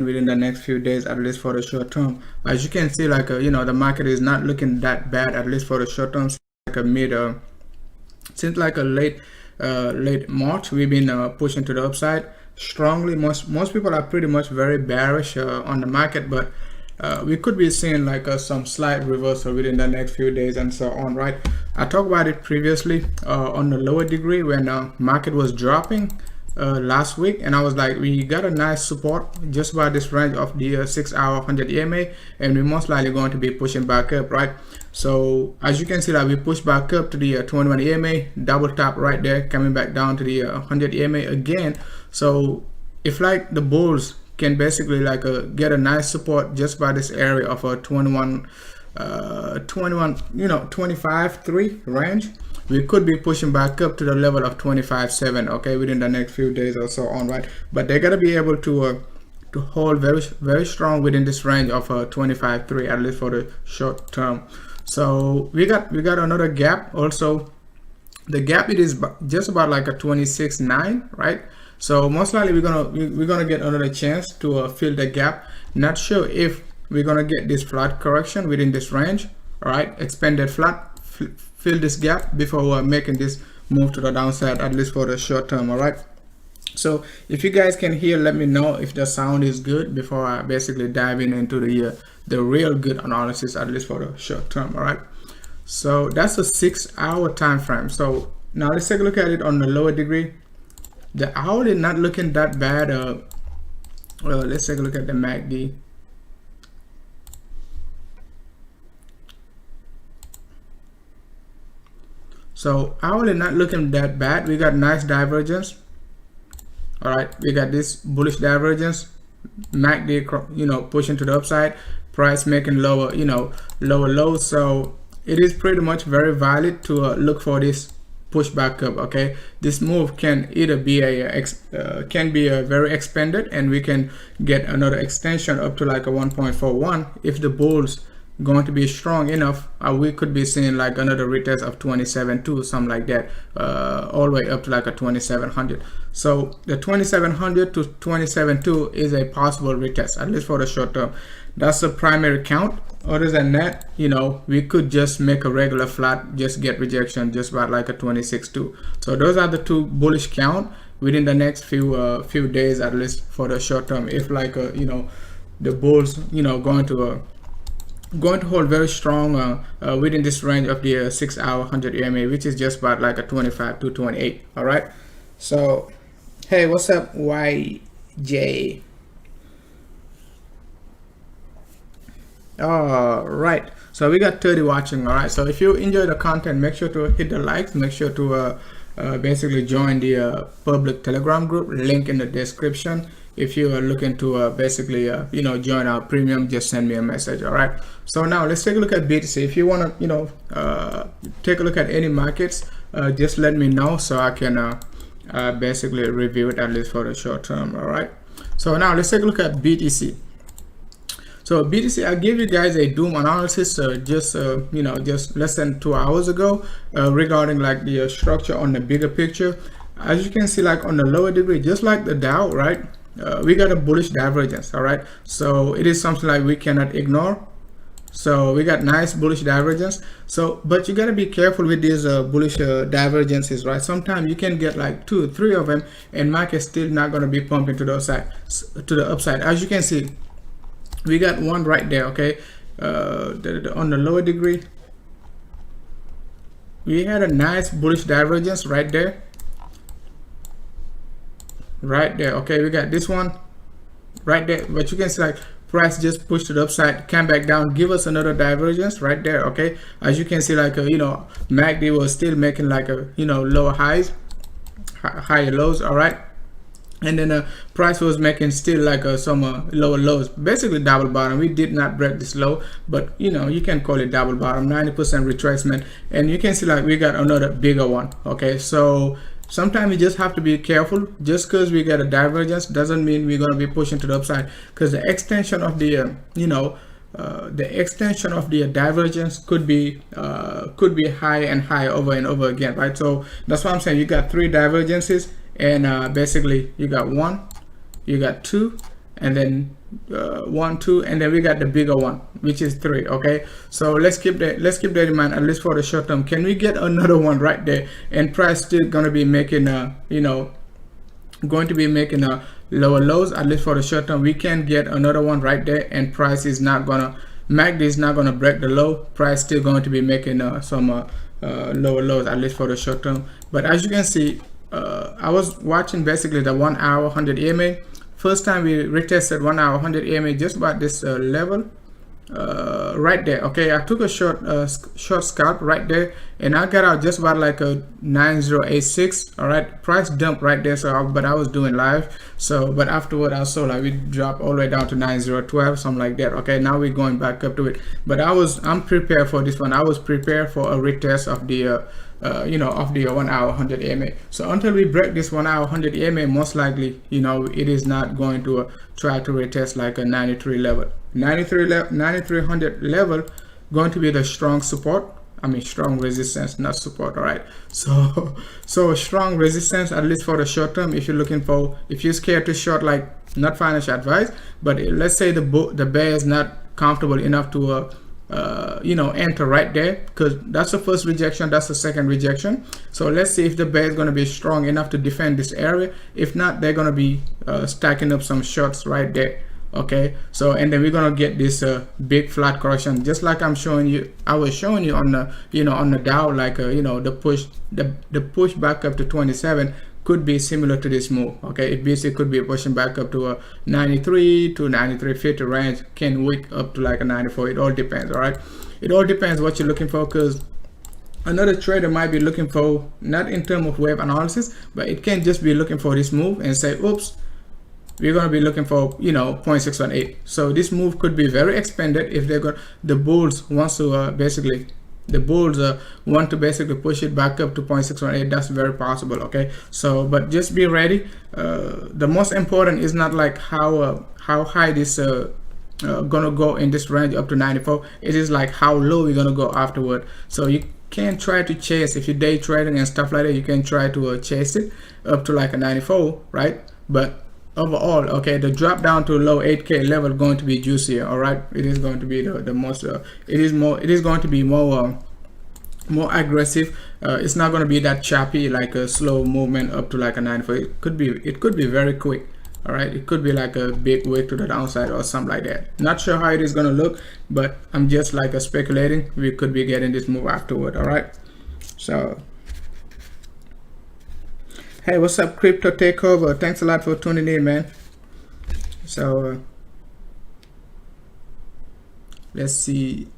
within the next few days, at least for the short term. As you can see, like the market is not looking that bad, at least for the short term. Like a mid since like a late March, we've been pushing to the upside strongly. Most people are pretty much very bearish on the market, but we could be seeing like some slight reversal within the next few days and so on, right? I talked about it previously on the lower degree when market was dropping last week, and I was like, we got a nice support just by this range of the 6 hour 100 EMA, and we're most likely going to be pushing back up, right? So as you can see that we pushed back up to the 21 EMA, double tap right there, coming back down to the 100 EMA again. So if like the bulls can basically like get a nice support just by this area of a 21 25.3 range, we could be pushing back up to the level of 25.7, okay, within the next few days or so on, right? But they're gonna be able to hold very strong within this range of 25.3, at least for the short term. So we got another gap also. The gap, it is just about like a 26.9, right? So most likely we're gonna get another chance to fill the gap. Not sure if we're gonna get this flat correction within this range, all right? Expanded flat, fill this gap before making this move to the downside, at least for the short term, all right? So if you guys can hear, let me know if the sound is good before I basically dive into the real good analysis, at least for the short term, all right? So that's a 6 hour time frame. So now let's take a look at it on the lower degree. The hourly not looking that bad. Let's take a look at the MACD. So hourly not looking that bad. We got nice divergence. All right, we got this bullish divergence. MACD, pushing to the upside. Price making lower lows. So it is pretty much very valid to look for this push back up. Okay, this move can either be a very expanded, and we can get another extension up to like a 1.41 if the bulls going to be strong enough. We could be seeing like another retest of 27.2, something like that, all the way up to like a 2700. So the 2700 to 27.2 is a possible retest, at least for the short term. That's the primary count. Other than that, we could just make a regular flat, just get rejection just about like a 26.2. So those are the two bullish count within the next few days, at least for the short term. If like the bulls going to hold very strong within this range of the 6 hour 100 EMA, which is just about like a 25 to 28. All right. So hey, what's up, YJ? All right, so we got 30 watching. All right, so if you enjoy the content, make sure to hit the likes, make sure to basically join the public Telegram group, link in the description. If you are looking to basically join our premium, just send me a message. All right, so now let's take a look at BTC. If you want to take a look at any markets, just let me know so I can basically review it, at least for the short term. All right, so now let's take a look at BTC. So BTC, I gave you guys a doom analysis just less than 2 hours ago regarding like the structure on the bigger picture. As you can see, like on the lower degree, just like the Dow, right? We got a bullish divergence. All right, so it is something like we cannot ignore. So we got nice bullish divergence. So but you got to be careful with these bullish divergences, right? Sometimes you can get like 2 or 3 of them, and market still not going to be pumping to the upside. As you can see, we got one right there. Okay, on the lower degree, we had a nice bullish divergence right there. Okay, we got this one right there, but you can see like price just pushed to the upside, came back down, give us another divergence right there. Okay, as you can see, like MACD was still making like a lower highs, higher lows. All right, and then price was making still like some lower lows, basically double bottom. We did not break this low, but you can call it double bottom, 90% retracement. And you can see like we got another bigger one. Okay, so sometimes you just have to be careful. Just because we get a divergence doesn't mean we're going to be pushing to the upside, because the extension of the divergence could be high and high over and over again, right? So that's why I'm saying you got 3 divergences, and basically you got 1, you got 2, and then 1, 2, and then we got the bigger one, which is 3. Okay, so let's keep that in mind, at least for the short term. Can we get another one right there, and price still gonna be making going to be making lower lows, at least for the short term? We can get another one right there, and price is not gonna, MACD is not gonna break the low. Price still going to be making some lower lows, at least for the short term. But as you can see, I was watching basically the 1 hour 100 EMA. First time we retested 1 hour 100 EMA just about this level right there. Okay, I took a short scalp right there, and I got out just about like a 9086. All right, price dump right there. So but I was doing live, so but afterward I saw like we dropped all the way down to 9012, something like that. Okay, now we're going back up to it, but I'm prepared for this one. I was prepared for a retest of the of the 1 hour 100 EMA. So until we break this 1 hour 100 EMA, most likely, it is not going to try to retest like a 93 level. 9300 level going to be the strong support. I mean strong resistance, not support. All right, so strong resistance, at least for the short term. If you're scared to short, like, not financial advice, but let's say the bear is not comfortable enough to enter right there, because that's the first rejection, that's the second rejection. So let's see if the bear is going to be strong enough to defend this area. If not, they're going to be stacking up some shorts right there. Okay, so and then we're gonna get this big flat correction, just like I was showing you on the on the Dow, like the push back up to 27 could be similar to this move. Okay, it basically could be pushing back up to a 93 to 93.50 range, can wick up to like a 94. It all depends. All right, it all depends what you're looking for, because another trader might be looking for, not in terms of wave analysis, but it can just be looking for this move and say, oops, we're going to be looking for 0.618. So this move could be very expanded if the bulls want to basically push it back up to 0.618. That's very possible. Okay, so but just be ready. The most important is not like how high this gonna go in this range up to 94. It is like how low we're gonna go afterward. So you can try to chase, if you're day trading and stuff like that, you can try to chase it up to like a 94, right? But overall, okay, the drop down to low 8K level going to be juicier. All right, it is going to be the most it is going to be more aggressive. It's not going to be that choppy, like a slow movement up to like a 94. It could be very quick. All right, it could be like a big wick to the downside or something like that. Not sure how it is going to look, but I'm just like speculating. We could be getting this move afterward. All right, so hey, what's up, Crypto Takeover? Thanks a lot for tuning in, man. So let's see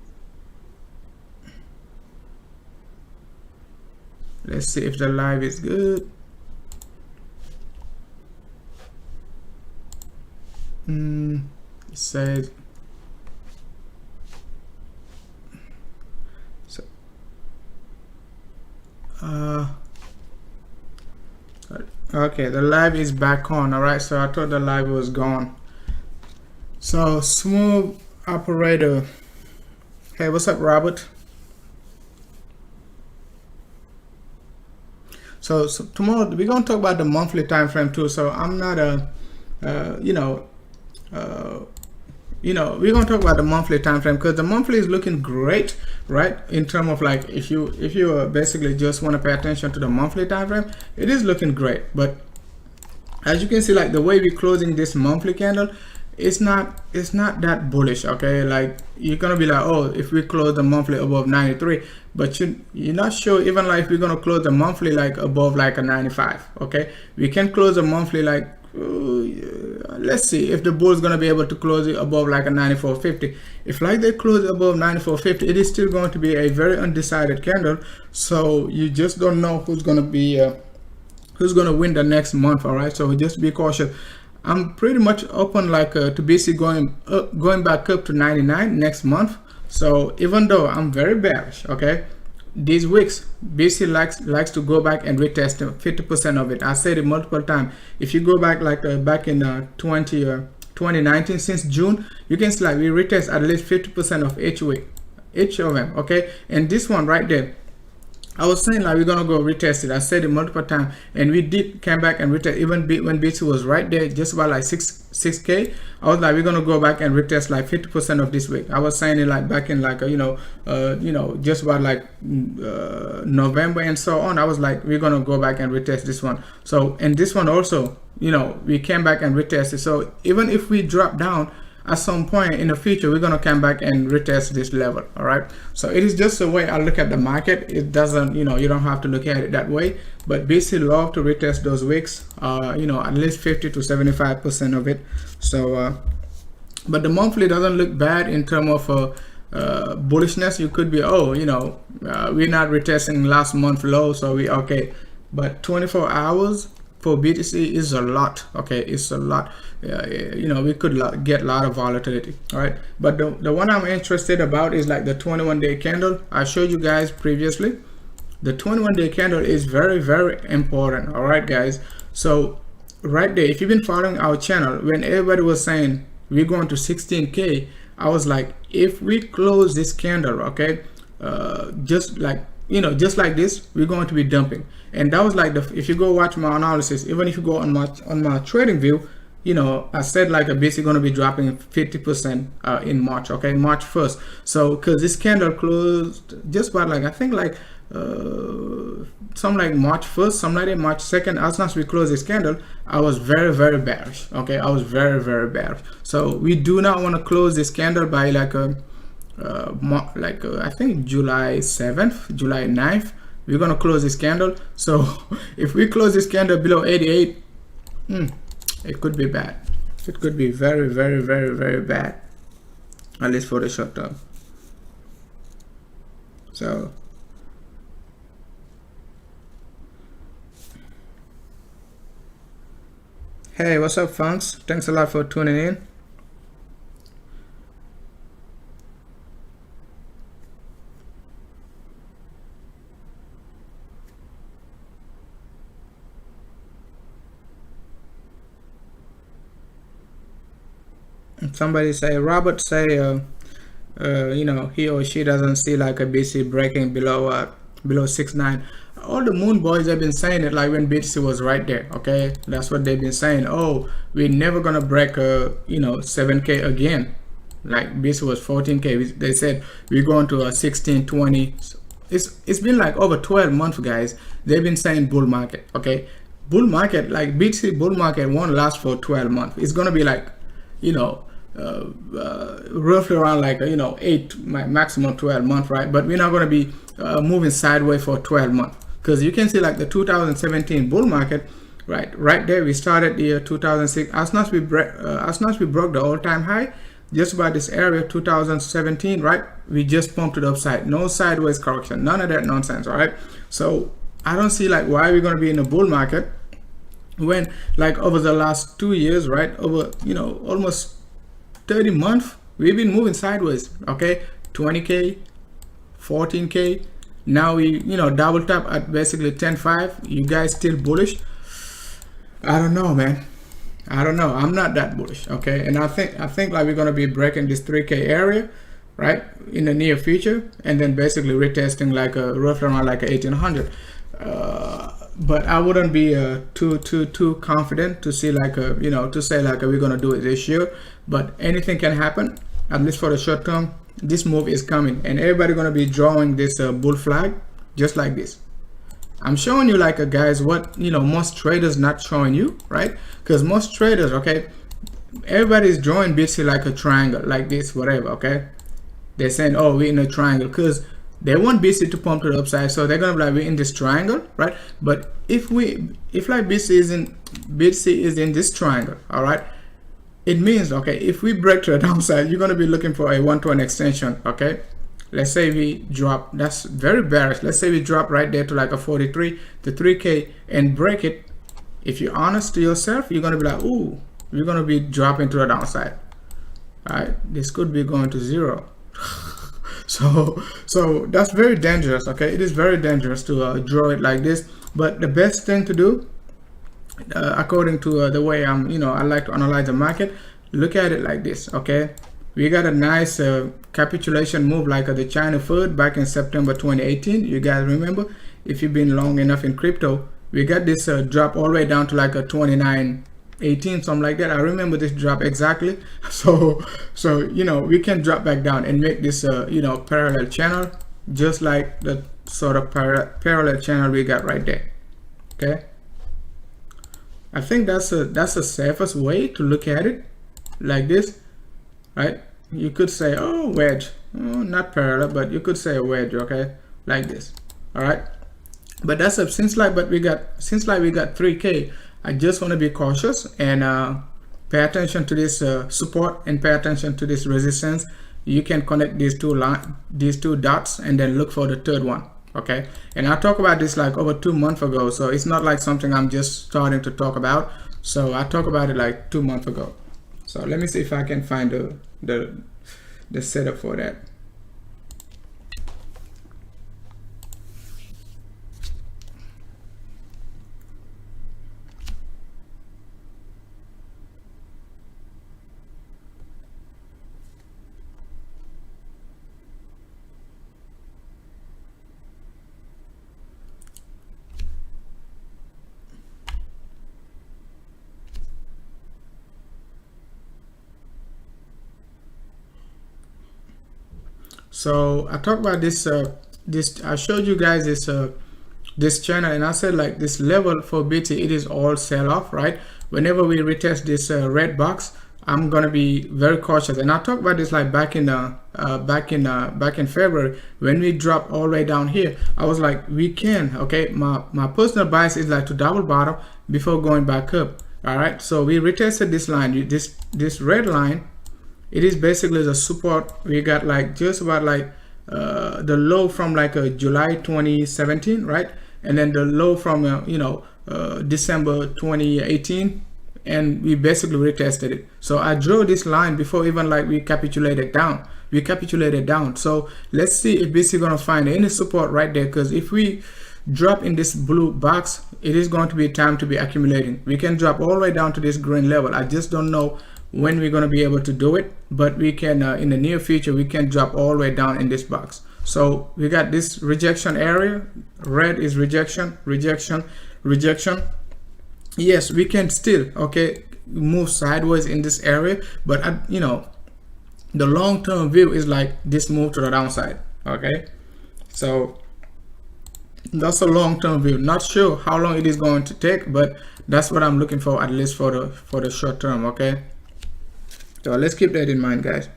if the live is good. It says so. Okay, the live is back on. All right, so I thought the live was gone. So Smooth Operator, hey, what's up, Robert? So tomorrow we're gonna talk about the monthly time frame too. So I'm not we're gonna talk about the monthly time frame, because the monthly is looking great, right? In terms of like, if you basically just want to pay attention to the monthly time frame, it is looking great. But as you can see, like the way we're closing this monthly candle, it's not that bullish. Okay, like you're gonna be like, oh, if we close the monthly above 93, but you're not sure even like if we're gonna close the monthly like above like a 95. Okay, we can close the monthly like let's see if the bull is going to be able to close it above like a 94.50. If like they close above 94.50, it is still going to be a very undecided candle. So you just don't know who's going to win the next month. All right, so just be cautious. I'm pretty much open like to BC going back up to 99 next month. So even though I'm very bearish, okay, these weeks BC likes to go back and retest 50% of it. I said it multiple times. If you go back like back in 2019, since June, you can see like we retest at least 50% of each week, each of them. Okay, and this one right there, I was saying like we're gonna go retest it. I said it multiple times, and we did come back and retest. Even when BTC was right there, just about like 6K. I was like, we're gonna go back and retest like 50% of this week. I was saying it like back in like just about like November and so on. I was like, we're gonna go back and retest this one. So and this one also, we came back and retested. So even if we drop down, at some point in the future we're going to come back and retest this level. All right, so it is just the way I look at the market. It doesn't, you don't have to look at it that way, but basically love to retest those wicks, at least 50 to 75% of it. So but the monthly doesn't look bad in terms of bullishness. You could be, we're not retesting last month low, so we okay, but 24 hours for BTC is a lot. Okay, it's a lot. We could get a lot of volatility. All right, but the one I'm interested about is like the 21-day candle I showed you guys previously. The 21-day candle is very, very important. All right, guys. So right there, if you've been following our channel, when everybody was saying we're going to 16K, I was like, if we close this candle, okay, just like this, we're going to be dumping. And that was like if you go watch my analysis, even if you go on my trading view, I said like a BTC going to be dropping 50% in March, okay, March 1st. So because this candle closed just about like, I think like something like March 1st, something like that, March 2nd, as soon as we close this candle, I was very, very bearish. Okay, I was very, very bearish. So we do not want to close this candle by like I think July 7th, July 9th, we're gonna close this candle. So if we close this candle below 88, it could be bad. It could be very, very, very, very bad, at least for the short term. So hey, what's up, Funks? Thanks a lot for tuning in. Somebody say, Robert say, he or she doesn't see like a BTC breaking below 6.9. All the moon boys have been saying it, like when BTC was right there. Okay, that's what they've been saying. Oh, we're never gonna break 7K again. Like BTC was 14K. They said we're going to 16, 20. It's been like over 12 months, guys. They've been saying bull market. Okay, bull market, like BTC bull market won't last for 12 months. It's gonna be like, roughly around like 8, maximum 12 months, right? But we're not going to be moving sideways for 12 months, because you can see like the 2017 bull market, right there we started the year 2006. As soon as we broke the all-time high, just about this area 2017, right, we just pumped it upside. No sideways correction, none of that nonsense. All right, so I don't see like why we're going to be in a bull market when like over the last 2 years, right, over almost 30 months, we've been moving sideways. Okay, 20K, 14K, now we double tap at basically 10.5. You guys still bullish? I don't know, man. I don't know. I'm not that bullish. Okay, and I think like we're gonna be breaking this 3K area, right, in the near future, and then basically retesting like roughly around like 1800. But I wouldn't be too confident to see like to say like we're gonna do it this year. But anything can happen. At least for the short term, this move is coming, and everybody gonna be drawing this bull flag just like this. I'm showing you like guys what most traders not showing you, right? Because most traders, okay, everybody's drawing BTC like a triangle, like this, whatever. Okay, they're saying, oh, we're in a triangle, because they want BTC to pump to the upside, so they're gonna be like, we're in this triangle, right? But if like BTC is in this triangle, all right, it means, okay, if we break to the downside, you're gonna be looking for a 1-to-1 extension. Okay, let's say we drop, that's very bearish. Let's say we drop right there to like a 43 to 3K and break it. If you're honest to yourself, you're gonna be like, ooh, we're gonna be dropping to the downside. All right, this could be going to 0. So that's very dangerous. Okay, it is very dangerous to draw it like this. But the best thing to do, according to the way I like to analyze the market, look at it like this. Okay, We got a nice capitulation move like the China FUD back in September 2018. You guys remember? If you've been long enough in crypto, we got this drop all the way down to like a 29.18, something like that. I remember this drop exactly. So you know, we can drop back down and make this you know, parallel channel, just like the sort of parallel channel we got right there. Okay, I think that's the safest way to look at it, like this, right? You could say, oh, wedge, oh, not parallel, but you could say a wedge, okay, like this. All right, but that's a since like we got 3K. I just want to be cautious and pay attention to this support and pay attention to this resistance. You can connect these two dots and then look for the third one. Okay, and I talked about this like over 2 months ago, so it's not like something I'm just starting to talk about. So I talked about it like 2 months ago. So let me see if I can find the setup for that. So I talked about this I showed you guys this channel, and I said like this level for BT, it is all sell off, right? Whenever we retest this red box, I'm gonna be very cautious. And I talked about this like back in February when we dropped all the way down here. I was like, we can, okay, my personal bias is like to double bottom before going back up. All right, so we retested this line, this red line. It is basically the support. We got like just about like the low from like July 2017, right? And then the low from you know, December 2018, and we basically retested it. So I drew this line before even like we capitulated down. So let's see if BC gonna find any support right there, because if we drop in this blue box, it is going to be time to be accumulating. We can drop all the way down to this green level. I just don't know when we're going to be able to do it, but we can in the near future we can drop all the way down in this box. So we got this rejection area. Red is rejection. Yes, we can still, okay, move sideways in this area, but you know, the long-term view is like this move to the downside. Okay, so that's a long-term view. Not sure how long it is going to take, but that's what I'm looking for, at least for the short term. Okay, so let's keep that in mind, guys.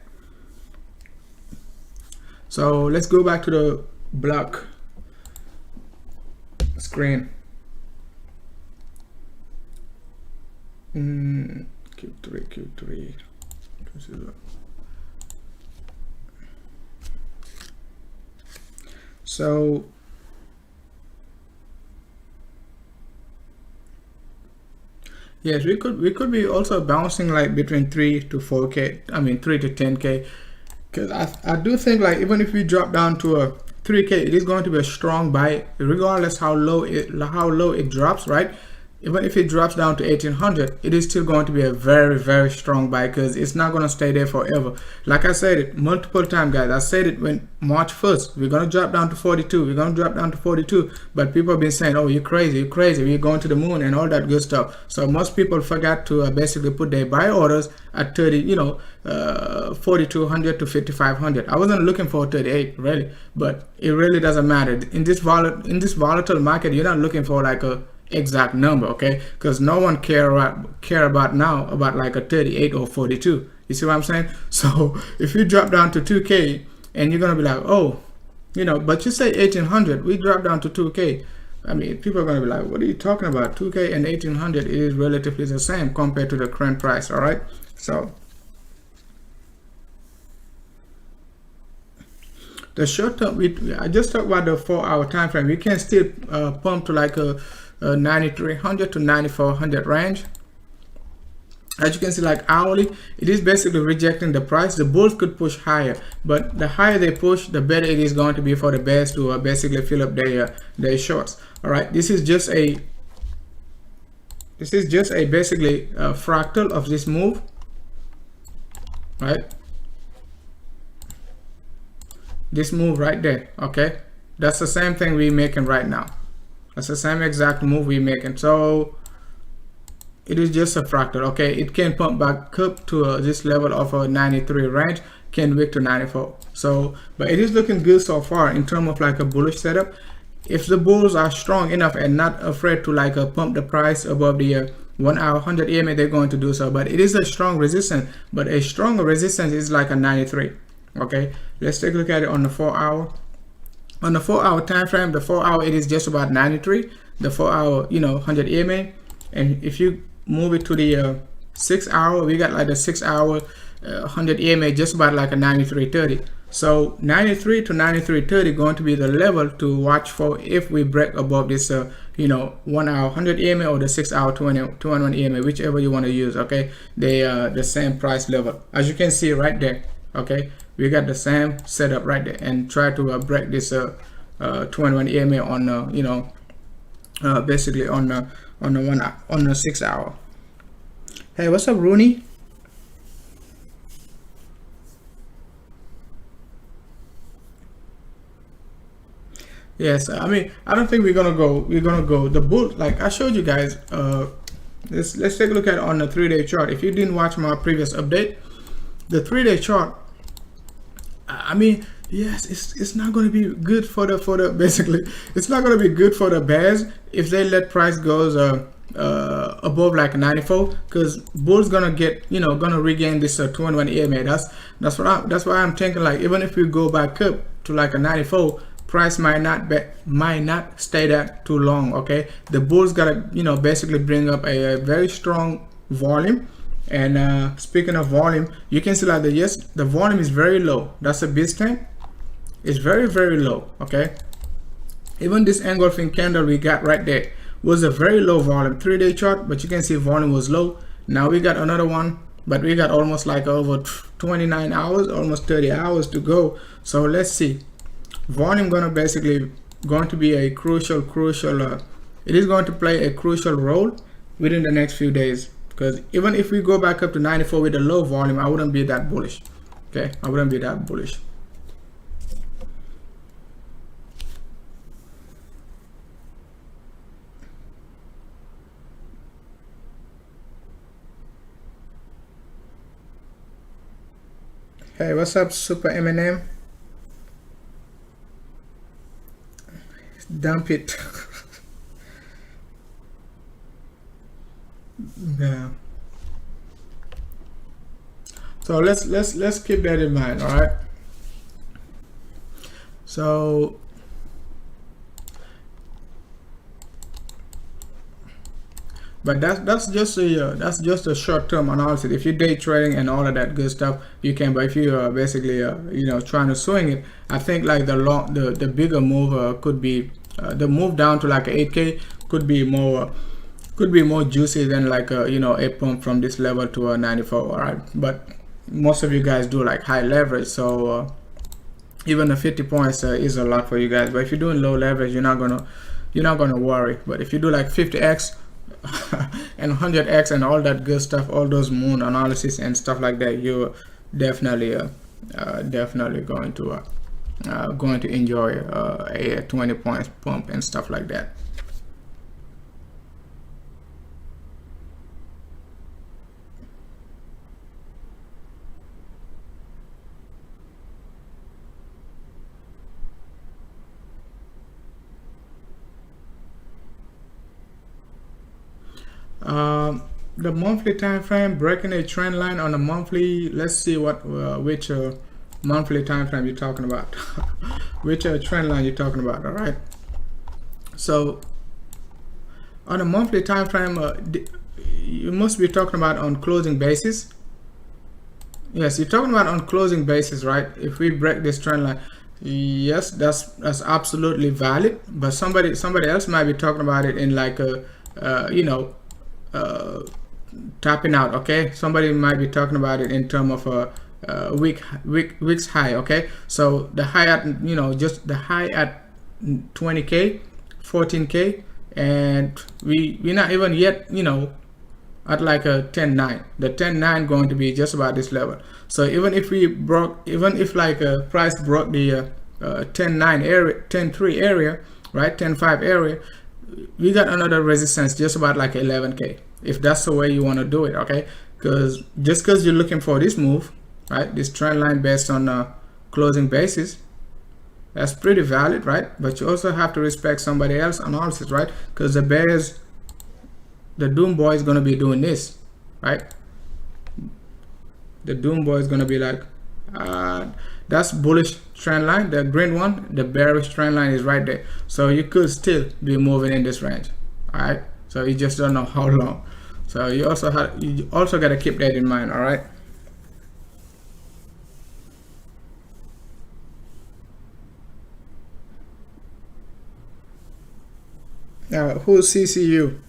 So let's go back to the block screen. Q3. So yes, we could be also bouncing like between 3 to 4K. I mean 3 to 10K, because I do think like even if we drop down to a 3K, it is going to be a strong buy regardless how low it drops, right? Even if it drops down to 1800, it is still going to be a very, very strong buy, because it's not going to stay there forever. Like I said it multiple times, guys. I said it when March 1st, we're going to drop down to 42. We're going to drop down to 42. But people have been saying, oh, you're crazy. We're going to the moon and all that good stuff. So most people forgot to basically put their buy orders at 30, you know, 4200 to 5500. I wasn't looking for 38 really, but it really doesn't matter. In this volatile market, you're not looking for like a exact number, okay? Because no one care about now about like a 38 or 42. You see what I'm saying? So if you drop down to 2K and you're gonna be like, oh, you know, but you say 1800, we drop down to 2K. I mean, people are gonna be like, what are you talking about? 2K and 1800 is relatively the same compared to the current price. All right, so the short term, I just talked about the 4-hour time frame. We can still pump to like a 9300 to 9400 range. As you can see, like hourly, it is basically rejecting the price. The bulls could push higher, but the higher they push, the better it is going to be for the bears to basically fill up their shorts. All right, this is just a basically fractal of this move, right? this move right there. Okay, that's the same thing we're making right now. That's the same exact move we're making. So it is just a fractal. Okay, it can pump back up to this level of a 93 range, can wick to 94. So but it is looking good so far in terms of like a bullish setup. If the bulls are strong enough and not afraid to like pump the price above the 1 hour 100 EMA, they're going to do so. But it is a strong resistance, but a stronger resistance is like a 93. Okay, let's take a look at it on the 4 hour. On the 4 hour time frame, the 4 hour, it is just about 93, the 4 hour 100 EMA. And if you move it to the 6 hour, we got like the 6 hour 100 EMA just about like a 93.30. So 93 to 93.30 going to be the level to watch for if we break above this 1 hour 100 EMA or the 6 hour 21 EMA, whichever you want to use. Okay, they are the same price level, as you can see right there. Okay, we got the same setup right there, and try to break this 21 EMA on basically on the 6 hour. Hey, what's up, Rooney? Yes, I mean, I don't think we're gonna go the bull, like I showed you guys. Let's take a look at it on the 3-day chart. If you didn't watch my previous update, the 3-day chart, I mean, yes, it's not going to be good for the basically it's not going to be good for the bears if they let price goes above like 94, because bulls gonna get gonna regain this 21 EMA. That's why I'm thinking, like, even if we go back up to like a 94, price might not stay that too long. Okay, the bulls gotta basically bring up a very strong volume. And speaking of volume, you can see like the volume is very low. That's a big thing. It's very, very low. Okay, even this engulfing candle we got right there was a very low volume 3-day chart, but you can see volume was low. Now we got another one, but we got almost like over 29 hours, almost 30 hours to go. So let's see. Volume going to be a crucial it is going to play a crucial role within the next few days, because even if we go back up to 94 with a low volume, I wouldn't be that bullish. Okay, I wouldn't be that bullish. Hey, what's up, Super Eminem? Dump it. Yeah. So let's keep that in mind. All right. So but that's just a short-term analysis. If you're day trading and all of that good stuff, you can. But if you are basically trying to swing it, I think like the bigger move could be the move down to like a 8K could be more juicy than like a pump from this level to a 94. All right, but most of you guys do like high leverage, so even the 50 points is a lot for you guys. But if you're doing low leverage, you're not gonna worry. But if you do like 50x and 100x and all that good stuff, all those moon analysis and stuff like that, you're definitely going to enjoy a 20 points pump and stuff like that. The monthly time frame, breaking a trend line on a monthly. Let's see which monthly time frame you're talking about. Which trend line you're talking about. All right, so on a monthly time frame, you must be talking about on closing basis. Yes, you're talking about on closing basis, right? If we break this trend line, yes, that's absolutely valid. But somebody else might be talking about it in like a tapping out. Okay, somebody might be talking about it in terms of a week's high. Okay, so the high at just the high at 20k, 14k, and we're not even yet at like a 10.9. The 10.9 going to be just about this level. So even if like a price broke the 10.9 area, 10.3 area, right, 10.5 area, we got another resistance just about like 11k, if that's the way you want to do it. Okay, because just because you're looking for this move, right, this trend line based on closing basis, that's pretty valid, right? But you also have to respect somebody else's analysis, right? Because the bears, the doom boy is going to be doing this, right? The doom boy is going to be like, that's bullish trend line, the green one. The bearish trend line is right there, so you could still be moving in this range. All right, so you just don't know how long, so you also got to keep that in mind. All right, now who's CCU?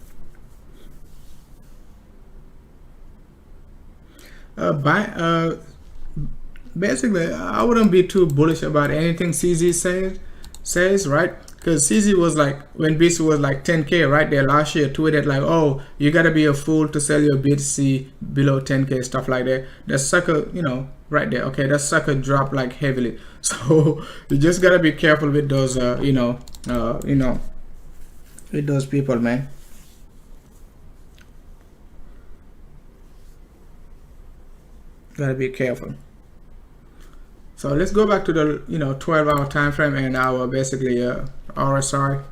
Basically, I wouldn't be too bullish about anything CZ says, right? Because CZ was like, when BTC was like 10k right there last year, tweeted like, oh, you gotta be a fool to sell your BTC below 10k, stuff like that. The sucker, you know, right there. Okay, that sucker dropped like heavily. So you just gotta be careful with those, with those people, man. Gotta be careful. So let's go back to the 12-hour time frame and our basically RSI.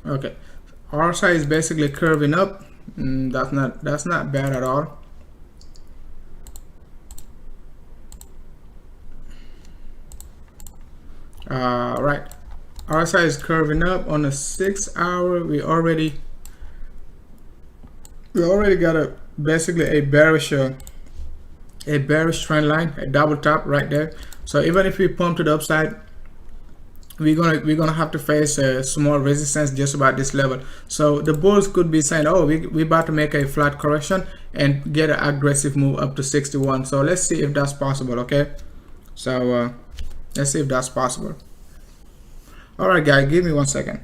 Okay, RSI is basically curving up. That's not bad at all. Right, RSI is curving up on a 6 hour. We already got a basically a bearish trend line, a double top right there. So even if we pump to the upside, we're gonna have to face a small resistance just about this level. So the bulls could be saying, oh, we about to make a flat correction and get an aggressive move up to 61. So let's see if that's possible. Okay, so let's see if that's possible. All right, guys, give me 1 second.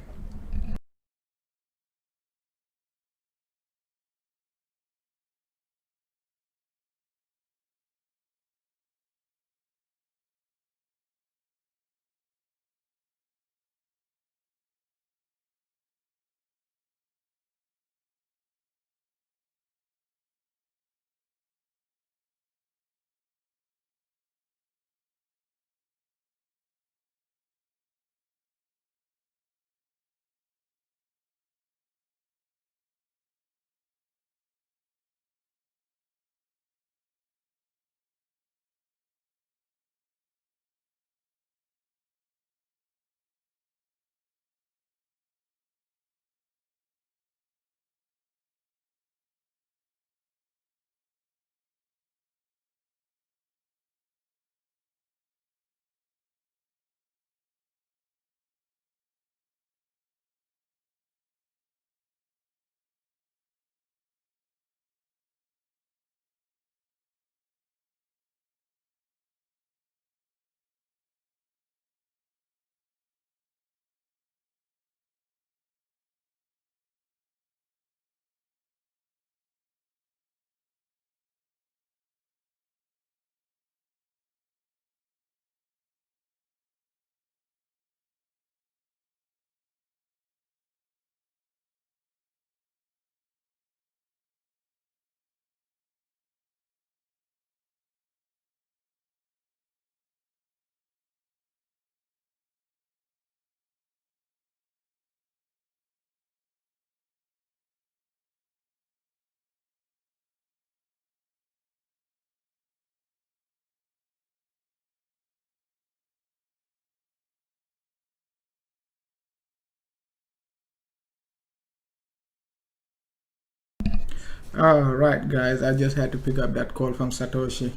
All right, guys, I just had to pick up that call from Satoshi.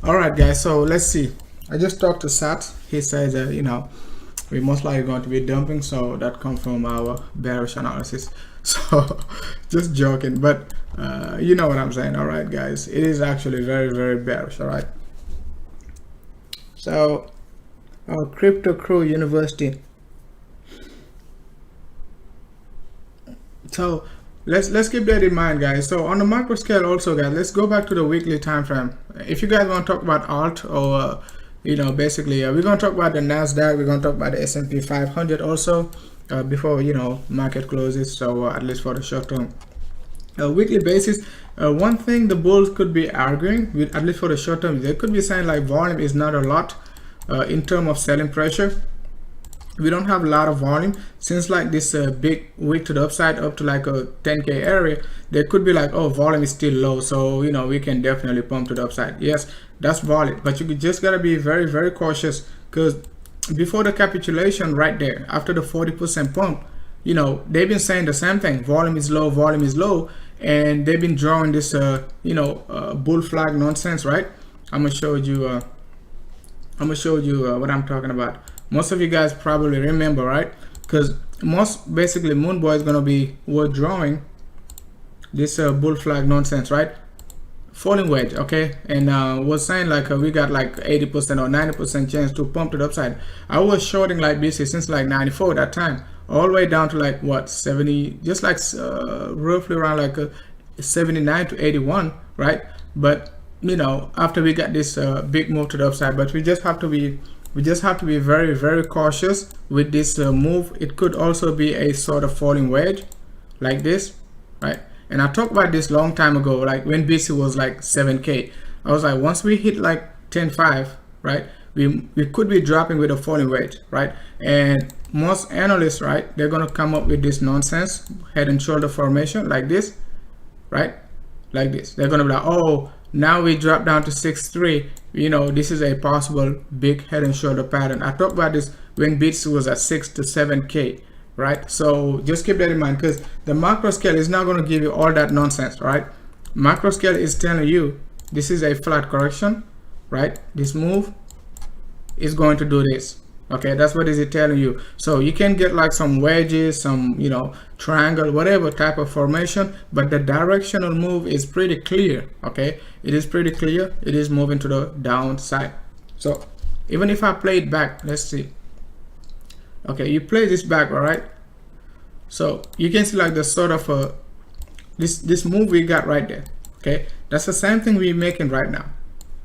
All right, guys, so let's see. I just talked to Sat. He says we're most likely going to be dumping, so that comes from our bearish analysis. So just joking, but you know what I'm saying. All right, guys, it is actually very, very bearish. All right, so our Crypto Crew University. So let's keep that in mind, guys. So on the macro scale also, guys, let's go back to the weekly time frame. If you guys want to talk about alt or basically we're going to talk about the Nasdaq, we're going to talk about the S&P 500 also before market closes, so at least for the short term weekly basis. One thing the bulls could be arguing with, at least for the short term, they could be saying like volume is not a lot in terms of selling pressure. We don't have a lot of volume since like this big wick to the upside up to like a 10k area. They could be like, oh, volume is still low, so we can definitely pump to the upside. Yes, that's valid, but you just gotta be very, very cautious, because before the capitulation right there, after the 40% pump, they've been saying the same thing: volume is low, and they've been drawing this bull flag nonsense, right? I'm gonna show you what I'm talking about. Most of you guys probably remember, right? Because most basically Moon Boy is gonna be withdrawing this bull flag nonsense, right? Falling wedge, okay? And was saying like we got like 80% or 90% chance to pump to the upside. I was shorting like BC since like 94 that time, all the way down to like what, 70, just like roughly around like 79 to 81, right? But after we got this big move to the upside, but we just have to be very, very cautious with this move. It could also be a sort of falling wedge like this, right? And I talked about this long time ago, like when BC was like 7k. I was like, once we hit like 10.5, right, we could be dropping with a falling wedge, right? And most analysts, right, they're gonna come up with this nonsense head and shoulder formation like this, right? Like this. They're gonna be like, oh, now we drop down to 6.3. This is a possible big head and shoulder pattern. I talked about this when BTC was at 6 to 7k, right? So just keep that in mind, because the macro scale is not going to give you all that nonsense, right? Macro scale is telling you this is a flat correction, right? This move is going to do this. Okay, that's what is it telling you. So you can get like some wedges, some triangle, whatever type of formation, but the directional move is pretty clear. Okay, it is pretty clear. It is moving to the downside. So even if I play it back, let's see. Okay, you play this back, all right? So you can see like the sort of this move we got right there. Okay, that's the same thing we're making right now,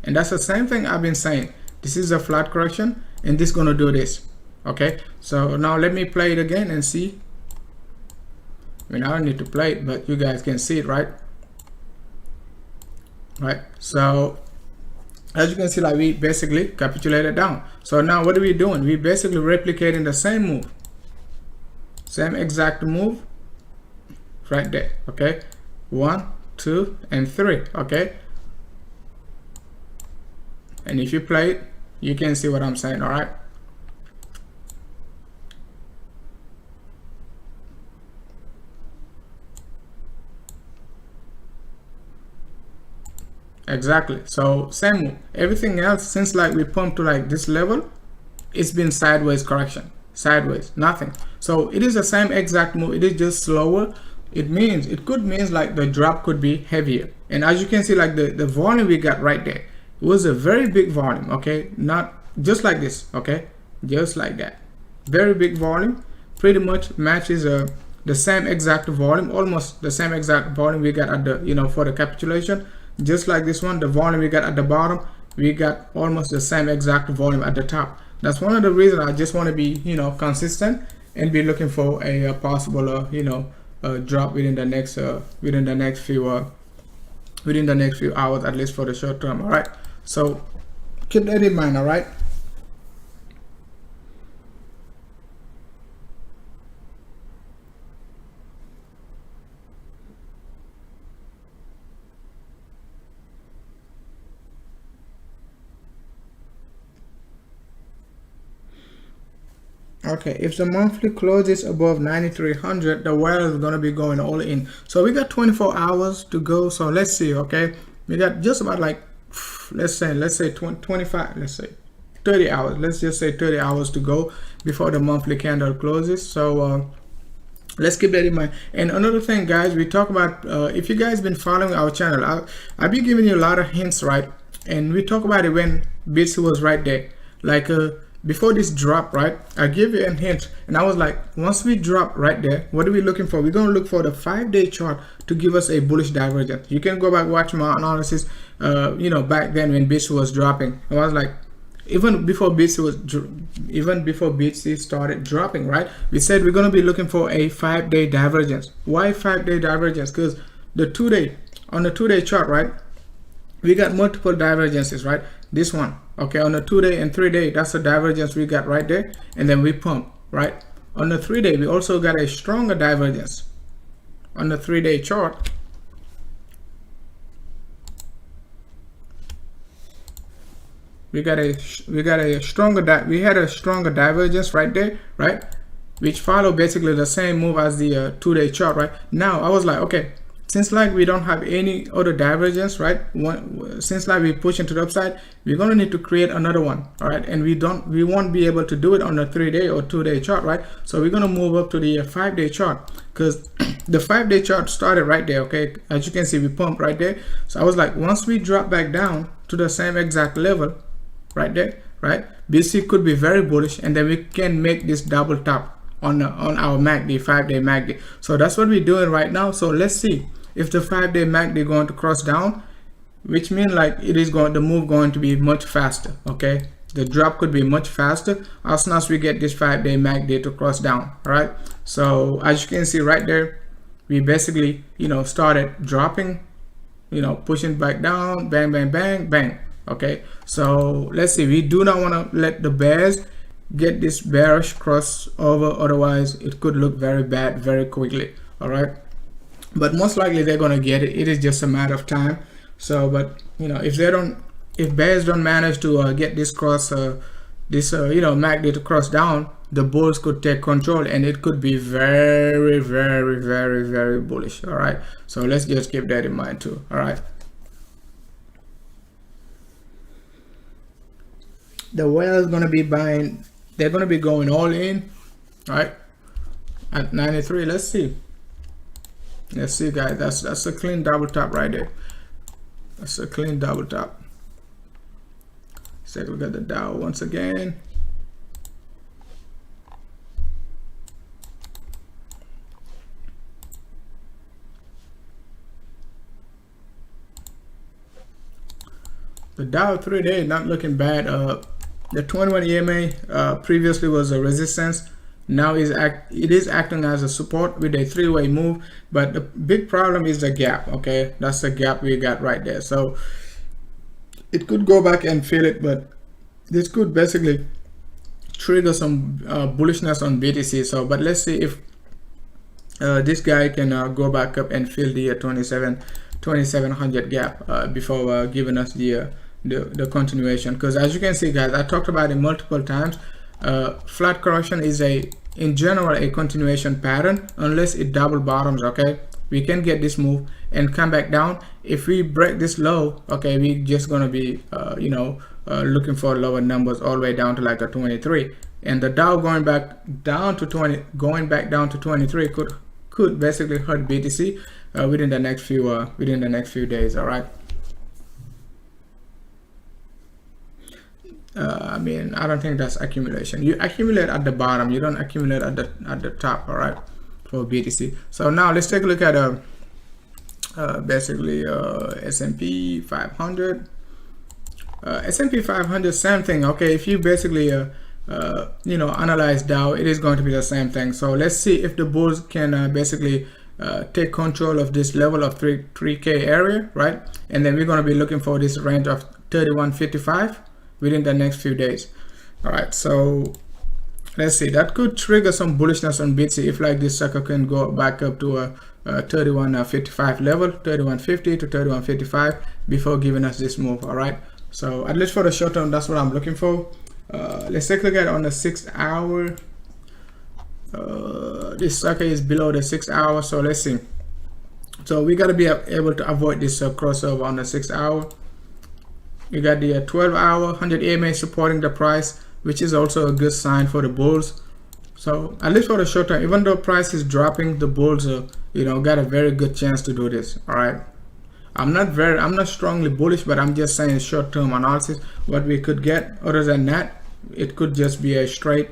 and that's the same thing I've been saying. This is a flat correction, and this is gonna do this. Okay, so now let me play it again and see. I mean, I don't need to play it, but you guys can see it, right? Right, so as you can see, like we basically capitulated down. So now what are we doing? We basically replicating the same move, same exact move right there. Okay, 1, 2, and 3. Okay, and if you play it, you can see what I'm saying. All right, exactly. So same move. Everything else, since like we pumped to like this level, it's been sideways correction, sideways, nothing. So it is the same exact move. It is just slower. It could mean like the drop could be heavier. And as you can see, like the volume we got right there, it was a very big volume. Okay, not just like this. Okay, just like that, very big volume. Pretty much matches the same exact volume, almost the same exact volume we got at the for the capitulation. Just like this one, the volume we got at the bottom, we got almost the same exact volume at the top. That's one of the reasons I just want to be consistent and be looking for a possible drop within the next few hours, at least for the short term. All right, so keep that in mind. All right. Okay, if the monthly closes above 9,300, the whale is going to be going all in. So we got 24 hours to go. So let's see. Okay, we got just about like let's say 25, let's say 30 hours. Let's just say 30 hours to go before the monthly candle closes. So let's keep that in mind. And another thing, guys, we talk about if you guys been following our channel, I'll be giving you a lot of hints, right? And we talk about it when BTC was right there, like before this drop, right, I give you a hint, and I was like, once we drop right there, what are we looking for? We're going to look for the 5-day chart to give us a bullish divergence. You can go back, watch my analysis, you know, back then when BTC was dropping. I was like, even before BTC started dropping, right, we said we're going to be looking for a 5-day divergence. Why 5-day divergence? Because the 2-day, on the 2-day chart, right, we got multiple divergences, right? This one, okay, on the 2-day and 3-day, that's the divergence we got right there, and then we pump, right? On the 3-day, we also got a stronger divergence. On the 3-day chart, we had a stronger divergence right there, right, which follow basically the same move as the 2-day chart, right? Now I was like, okay, since like we don't have any other divergence, right, since like we push into the upside, we're going to need to create another one, all right, and we won't be able to do it on the 3-day or 2-day chart, right? So we're going to move up to the 5-day chart, because the 5-day chart started right there, okay? As you can see, we pumped right there. So I was like, once we drop back down to the same exact level right there, right, BTC could be very bullish, and then we can make this double top on our MACD, 5-day MACD. So that's what we're doing right now. So let's see if the 5-day MACD going to cross down, which means like it is going, the move going to be much faster, okay? The drop could be much faster as soon as we get this 5-day MACD to cross down, all right? So as you can see right there, we basically, you know, started dropping, you know, pushing back down, bang, bang, bang, bang, okay? So let's see, we do not want to let the bears get this bearish crossover, otherwise it could look very bad very quickly, all right? But most likely they're going to get it. It is just a matter of time. So, but you know, if bears don't manage to get this you know, MACD to cross down, the bulls could take control, and it could be very, very, very, very bullish, all right? So let's just keep that in mind too, all right? The whale is going to be buying, they're going to be going all in, right, at 93. Let's see guys, that's a clean double top right there. That's a clean double top. Let's take a look at the Dow once again. The Dow 3-day not looking bad. The 21 EMA previously was a resistance. Now it is acting as a support with a 3-way move, but the big problem is the gap, okay? That's the gap we got right there. So it could go back and fill it, but this could basically trigger some bullishness on BTC. So, but let's see if this guy can go back up and fill the 2700 gap before giving us the continuation. Because as you can see, guys, I talked about it multiple times. Flat correction is in general a continuation pattern unless it double bottoms, okay? We can get this move and come back down. If we break this low, okay, we just gonna be you know, looking for lower numbers all the way down to like a 23, and the Dow going back down to 23 could basically hurt BTC within the next few days, all right? I mean, I don't think that's accumulation. You accumulate at the bottom, you don't accumulate at the top, all right, for BTC. So now let's take a look at basically S&P 500. S&P 500, same thing, okay? If you basically you know, analyze Dow, it is going to be the same thing. So let's see if the bulls can basically take control of this level of 3K area, right? And then we're going to be looking for this range of 3155 within the next few days, all right? So let's see, that could trigger some bullishness on BTC if like this sucker can go back up to a 3155 level, 3150 to 3155 before giving us this move, all right? So at least for the short term, that's what I'm looking for. Let's take a look at it on the 6 hour. This sucker is below the 6 hour, so let's see. So we got to be able to avoid this crossover on the 6 hour. You got the 12 hour 100 EMA supporting the price, which is also a good sign for the bulls. So at least for the short term, even though price is dropping, the bulls you know, got a very good chance to do this, all right? I'm not strongly bullish, but I'm just saying short term analysis what we could get. Other than that, it could just be a straight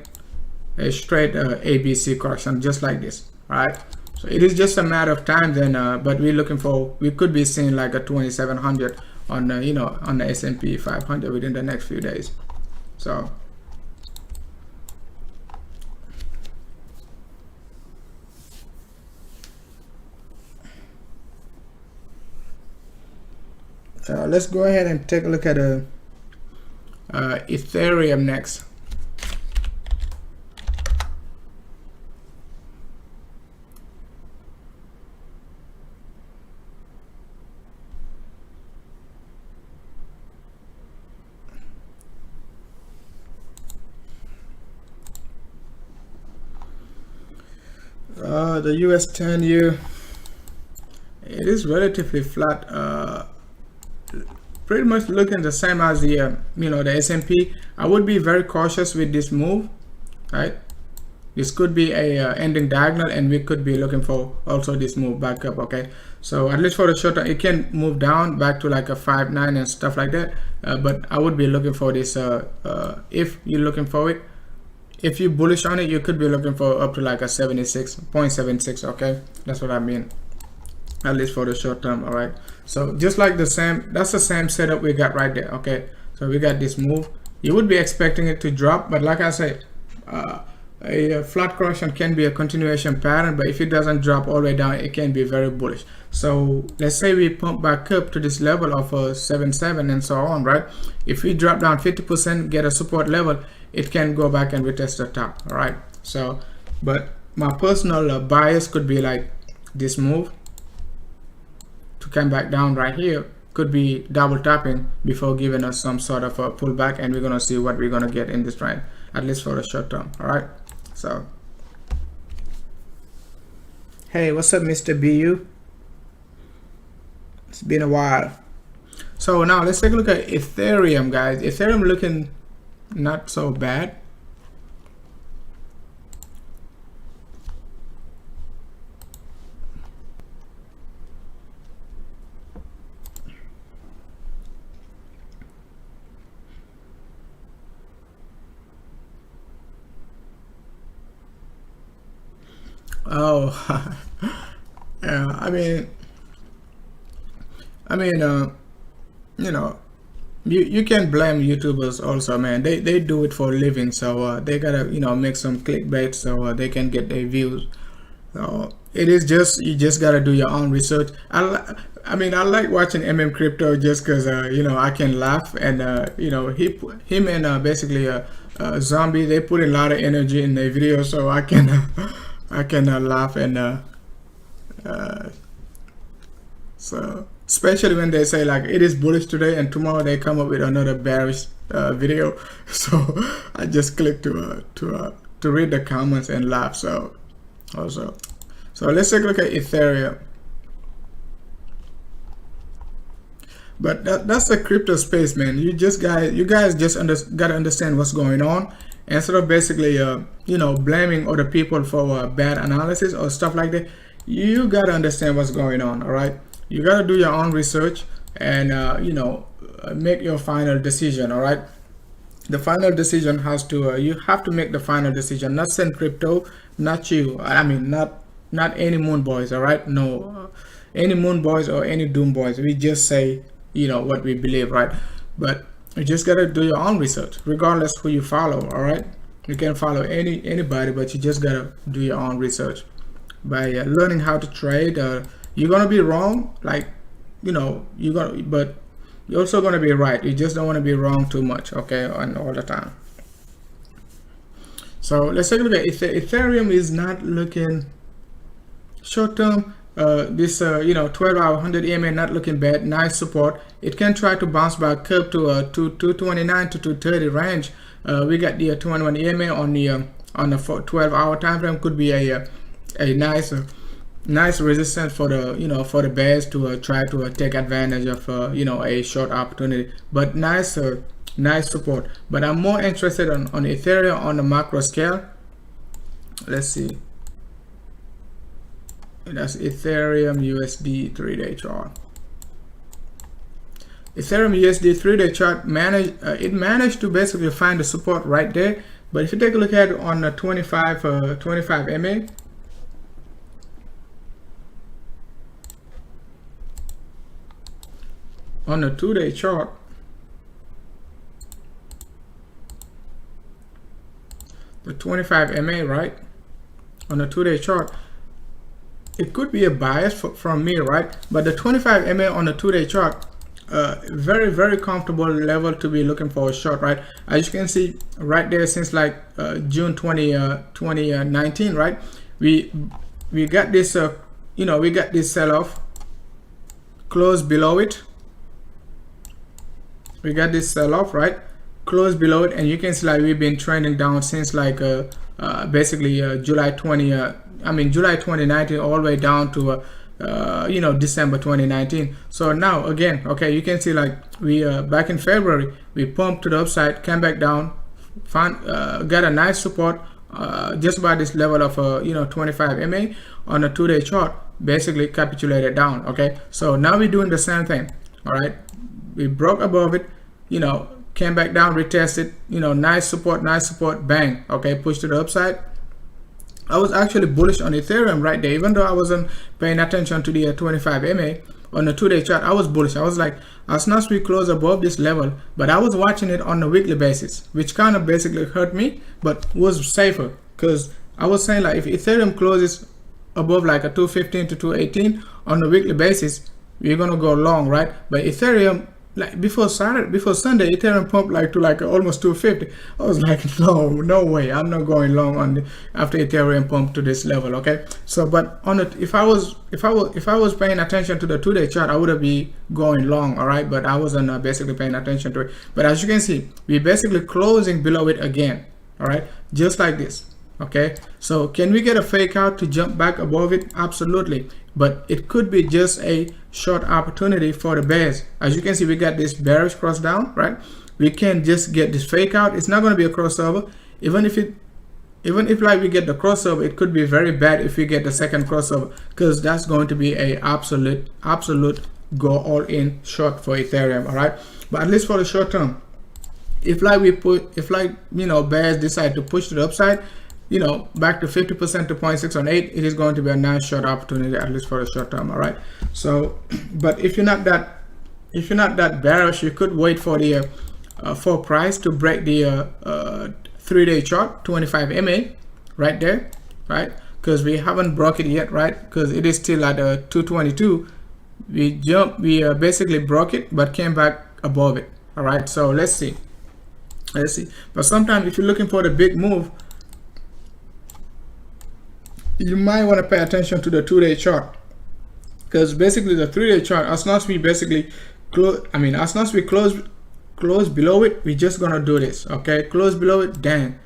ABC correction, just like this. All right, so it is just a matter of time then, but we could be seeing like a 2700 on on the S&P 500 within the next few days. So let's go ahead and take a look at Ethereum next. The US 10-year, it is relatively flat, pretty much looking the same as the the S&P. I would be very cautious with this move, right? This could be a ending diagonal, and we could be looking for also this move back up. Okay, so at least for the short term, it can move down back to like a 5.9 and stuff like that, but I would be looking for this if you're looking for it. If you're bullish on it, you could be looking for up to like a 76.76. okay, that's what I mean, at least for the short term. All right, so just like that's the same setup we got right there. Okay, so we got this move. You would be expecting it to drop, but like I said, a flat correction can be a continuation pattern, but if it doesn't drop all the way down, it can be very bullish. So let's say we pump back up to this level of 7.7 and so on, right? If we drop down 50%, get a support level, it can go back and retest the top. All right, so but my personal bias could be like this move to come back down right here, could be double tapping before giving us some sort of a pullback, and we're gonna see what we're gonna get in this trend, at least for the short term. All right, so hey, what's up, Mr. BU? It's been a while. So now let's take a look at Ethereum, guys. Ethereum looking not so bad. Oh, yeah, I mean, you can blame YouTubers also, man. They do it for a living, so they gotta make some clickbait so they can get their views. So it is just, you just gotta do your own research. I mean, I like watching Crypto just because I can laugh, and him and basically Zombie, they put a lot of energy in their videos, so I can I can laugh, and so especially when they say like it is bullish today and tomorrow they come up with another bearish video. So I just click to read the comments and laugh. So let's take a look at Ethereum. But that's the crypto space, man. You guys just gotta understand what's going on, instead of basically blaming other people for bad analysis or stuff like that. You gotta understand what's going on. All right, you gotta do your own research and make your final decision. All right, the final decision has to you have to make the final decision, not Send Crypto, not you. I mean, not any Moon Boys. All right, no any Moon Boys or any Doom Boys. We just say what we believe, right? But you just gotta do your own research, regardless who you follow. All right, you can follow anybody, but you just gotta do your own research. By learning how to trade, you're gonna be wrong, like but you're also gonna be right. You just don't want to be wrong too much, okay, and all the time. So let's take a look at Ethereum. Is not looking short term. This 12-hour 100 EMA not looking bad. Nice support. It can try to bounce back up to 229 to 230 range. We got the 21 EMA on the 12-hour time frame. Could be a nice resistance for the for the bears to try to take advantage of a short opportunity. But nice support. But I'm more interested on Ethereum on the macro scale. Let's see. That's Ethereum USD 3-day chart. Ethereum USD 3-day chart managed to basically find the support right there. But if you take a look at it on the 25 MA, on the 2-day chart, the 25 MA, right, on the 2-day chart, it could be a bias from me, right? But the 25 MA on the 2-day chart, very, very comfortable level to be looking for a short, right? As you can see right there, since like June 2019, right, we got this we got this sell-off, close below it. We got this sell-off, right, close below it, and you can see like we've been trending down since like basically July 2019 all the way down to December 2019. So now again, okay, you can see like we back in February we pumped to the upside, came back down, got a nice support just about this level of 25 MA on a 2-day chart, basically capitulated down. Okay, so now we're doing the same thing. All right, we broke above it, came back down, retested, nice support, bang, okay, push to the upside. I was actually bullish on Ethereum right there, even though I wasn't paying attention to the 25 MA on the 2-day chart. I was bullish. I was like, as soon as we close above this level, but I was watching it on a weekly basis, which kind of basically hurt me, but was safer, because I was saying like if Ethereum closes above like a 215 to 218 on a weekly basis, we're gonna go long, right? But Ethereum, like before Sunday, Ethereum pumped like to like almost 250. I was like, no way, I'm not going long on after Ethereum pumped to this level. Okay, so but on it, if I was paying attention to the 2-day chart, I would have been going long. All right, but I wasn't basically paying attention to it. But as you can see, we're basically closing below it again. All right, just like this. Okay, so can we get a fake out to jump back above it? Absolutely, but it could be just a short opportunity for the bears. As you can see, we got this bearish cross down, right? We can just get this fake out. It's not going to be a crossover. Even if like we get the crossover, it could be very bad if we get the second crossover, because that's going to be a absolute go all in short for Ethereum. All right, but at least for the short term, if bears decide to push to the upside, back to 50% to 0.618, it is going to be a nice short opportunity, at least for a short term. All right, so but if you're not that bearish, you could wait for the for price to break the 3-day chart 25 MA right there, right? Because we haven't broke it yet, right? Because it is still at 222. We basically broke it but came back above it. All right, so let's see. But sometimes if you're looking for the big move, you might want to pay attention to the 2-day chart, because basically the 3-day chart, as soon as we basically close below it, we're just gonna do this. Okay, close below it, bang.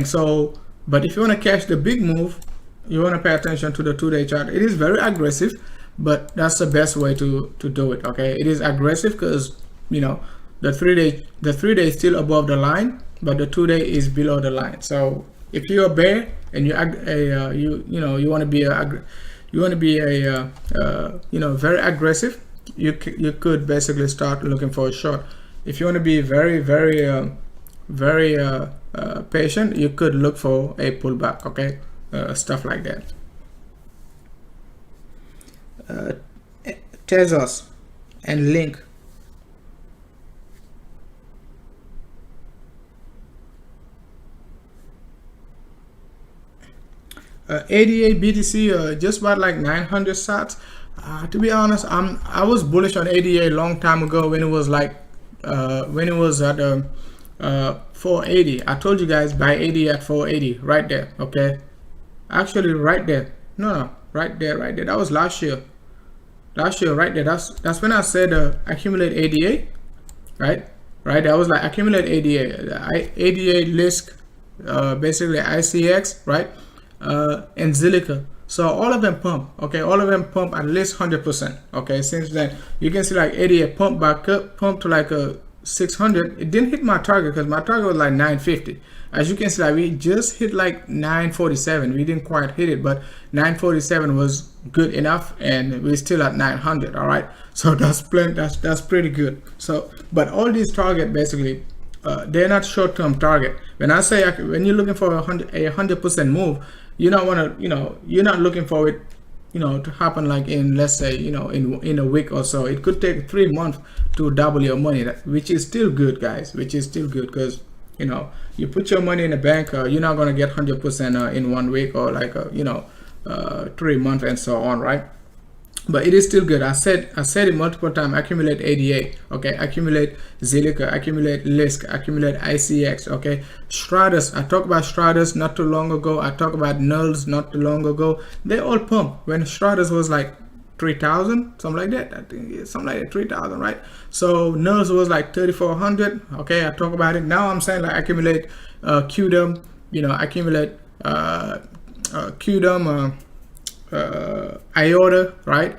So but if you want to catch the big move, you want to pay attention to the 2-day chart. It is very aggressive, but that's the best way to do it. Okay, it is aggressive because the 3-day is still above the line, but the 2-day is below the line. So if you're a bear and you want to be very aggressive, you could basically start looking for a short. If you want to be very patient, you could look for a pullback. Okay, stuff like that. Tezos and Link. ADA BTC just about like 900 sats. To be honest, I was bullish on ADA a long time ago when it was like when it was at 480. I told you guys buy ADA at 480 right there. Okay, actually right there. No, right there. That was last year right there. That's when I said accumulate ADA, right. I was like accumulate ADA, ADA Lisk, basically ICX, right. And Zilliqa. So all of them pump. Okay, all of them pump at least 100%. Okay, since then you can see like ADA pump back up, pump to like a 600. It didn't hit my target because my target was like 950. As you can see, like, we just hit like 947. We didn't quite hit it, but 947 was good enough, and we're still at 900. All right, so that's plenty. That's pretty good. So, but all these target basically, they're not short-term target. When I say when you're looking for a 100% move, you don't want to, you're not looking for it, to happen like in, let's say, in a week or so. It could take 3 months to double your money, which is still good, guys. Which is still good because you put your money in a bank, you're not gonna get 100% in 1 week or like 3 months and so on, right? But it is still good. I said it multiple times. Accumulate ADA, okay? Accumulate Zilliqa, accumulate Lisk, accumulate ICX, okay? Stratus, I talked about Stratus not too long ago. I talked about Nulls not too long ago. They all pump when Stratus was like 3,000, something like that. I think it's something like that, 3,000, right? So Nulls was like 3,400. Okay, I talk about it. Now I'm saying like accumulate QDOM, accumulate QDOM. IOTA, right?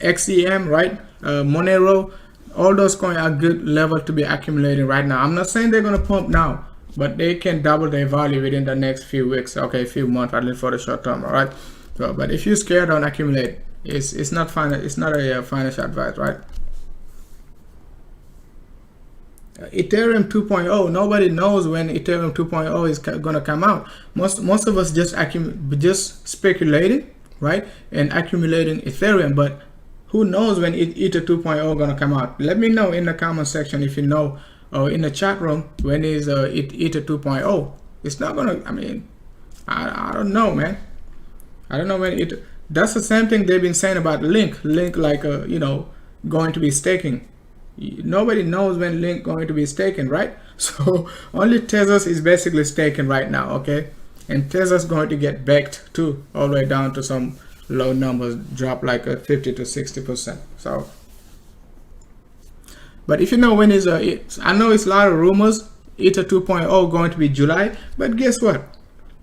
XEM, right? Monero, all those coins are good level to be accumulating right now. I'm not saying they're gonna pump now, but they can double their value within the next few weeks, okay, few months, at least for the short term, all right? So, but if you're scared, don't accumulate. It's not a financial advice, right? Ethereum 2.0, nobody knows when Ethereum 2.0 is gonna come out. Most of us just speculating, right, and accumulating Ethereum, but who knows when Ether 2.0 gonna come out? Let me know in the comment section if you know, or in the chat room, when is Ether 2.0. It's not gonna, I don't know, man. I don't know when it. That's the same thing they've been saying about Link like going to be staking. Nobody knows when Link going to be staking, right? So only Tezos is basically staking right now, okay? And Tezos going to get backed too, all the way down to some low numbers, drop like a 50 to 60%. So, but if you know when is I know it's a lot of rumors. Ether 2.0 going to be July, but guess what?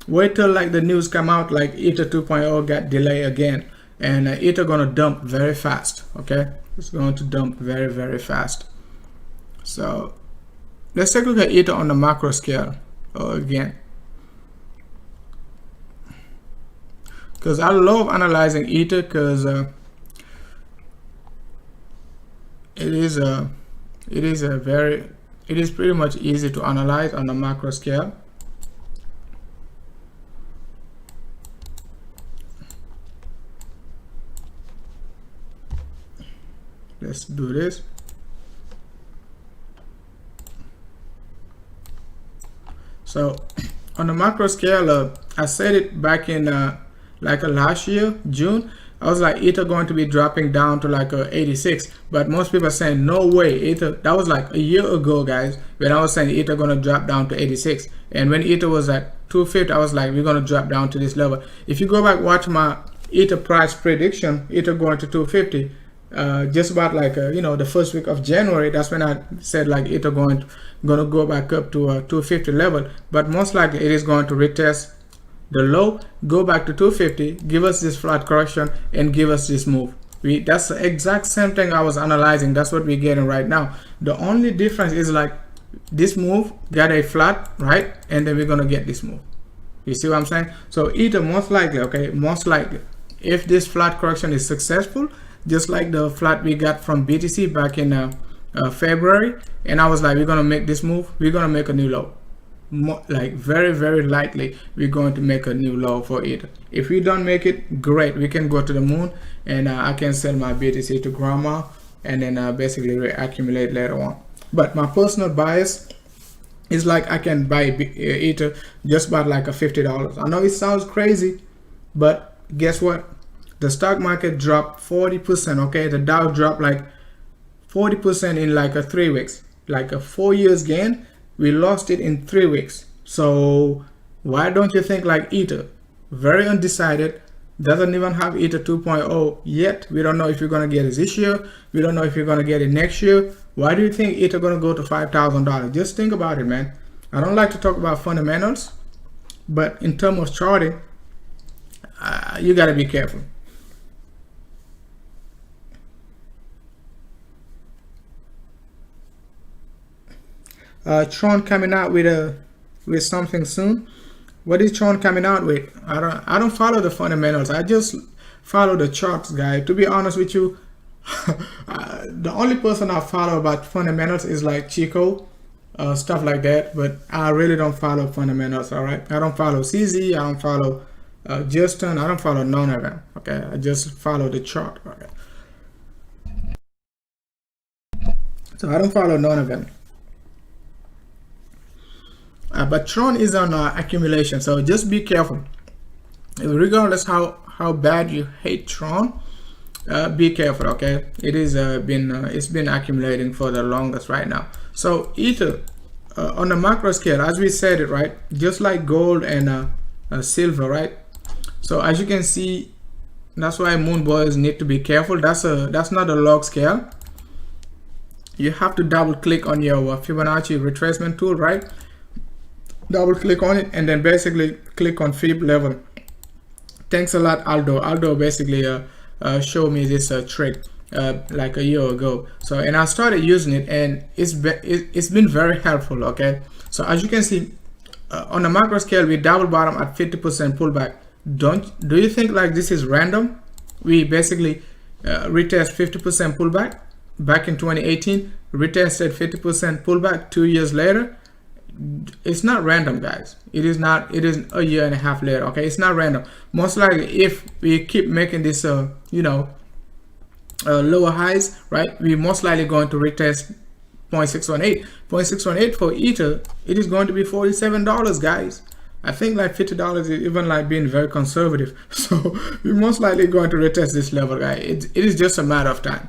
Wait till like the news come out like Ether 2.0 got delayed again, and Ether gonna dump very fast, okay? It's going to dump very, very fast. So let's take a look at Ether on the macro scale again, because I love analyzing Ether because it is pretty much easy to analyze on the macro scale. Let's do this. So on the macro scale, I said it back in last year, June. I was like, Ether going to be dropping down to like 86, but most people are saying no way. Ether, that was like a year ago, guys, when I was saying Ether going to drop down to 86, and when Ether was at 250, I was like, we're going to drop down to this level. If you go back watch my Ether price prediction, Ether going to 250. Just about like the first week of January, that's when I said like Ether gonna go back up to a 250 level, but most likely it is going to retest the low, go back to 250, give us this flat correction, and give us this move. That's the exact same thing I was analyzing. That's what we're getting right now. The only difference is like this move got a flat, right, and then we're gonna get this move. You see what I'm saying? So Ether most likely, okay, most likely, if this flat correction is successful, just like the flat we got from BTC back in February, and I was like, we're gonna make this move, we're gonna make a new low. Like very, very likely we're going to make a new low for Ether. If we don't make it, great, we can go to the moon, and I can sell my BTC to grandma and then basically reaccumulate later on. But my personal bias is like I can buy Ether just about like a $50. I know it sounds crazy, but guess what? The stock market dropped 40%, okay? The Dow dropped like 40% in like 3 weeks. Like a 4 years gain, we lost it in 3 weeks. So why don't you think like Ether? Very undecided, doesn't even have Ether 2.0 yet. We don't know if you're gonna get it this year. We don't know if you're gonna get it next year. Why do you think Ether gonna go to $5,000? Just think about it, man. I don't like to talk about fundamentals, but in terms of charting, you gotta be careful. Tron coming out with something soon. What is Tron coming out with? I don't follow the fundamentals. I just follow the charts, guys. To be honest with you, the only person I follow about fundamentals is like Chico, stuff like that. But I really don't follow fundamentals. All right, I don't follow CZ. I don't follow Justin. I don't follow none of them. Okay, I just follow the chart. Okay, so I don't follow none of them. But Tron is on accumulation, so just be careful. Regardless how bad you hate Tron, be careful. Okay, it is it's been accumulating for the longest right now. So Ether on the macro scale, as we said it, right, just like gold and silver, right? So as you can see, that's why moon boys need to be careful. That's not a log scale. You have to double click on your Fibonacci retracement tool, right? Double click on it and then basically click on Fib level. Thanks a lot, Aldo. Aldo basically showed me this trick like a year ago. So, and I started using it, and it's been very helpful. Okay, so as you can see on the macro scale, we double bottom at 50% pullback. Do you think like this is random? We basically retest 50% pullback back in 2018, retested 50% pullback 2 years later. It's not random, guys. It is not. It is a year and a half later. Okay, it's not random. Most likely, if we keep making this lower highs, right, we most likely going to retest 0.618. 0.618 for Ether, it is going to be $47, guys. I think like $50 is even like being very conservative. So we're most likely going to retest this level, guys. It is just a matter of time.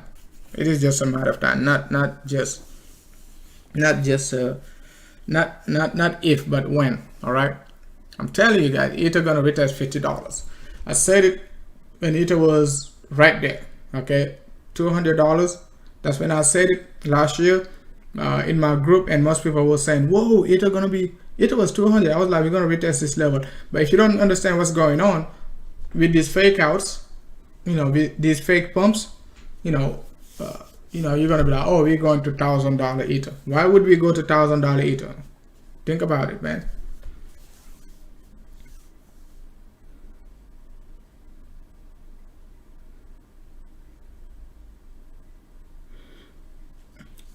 It is just a matter of time. Not if, but when. All right, I'm telling you guys, Ether gonna retest $50. I said it when Ether was right there. Okay, $200. That's when I said it last year in my group, and most people were saying, "Whoa, Ether was 200." I was like, "We're gonna retest this level." But if you don't understand what's going on with these fake outs, with these fake pumps, you're gonna be like, "Oh, we're going to $1,000 Ether." Why would we go to $1,000 Ether? Think about it, man.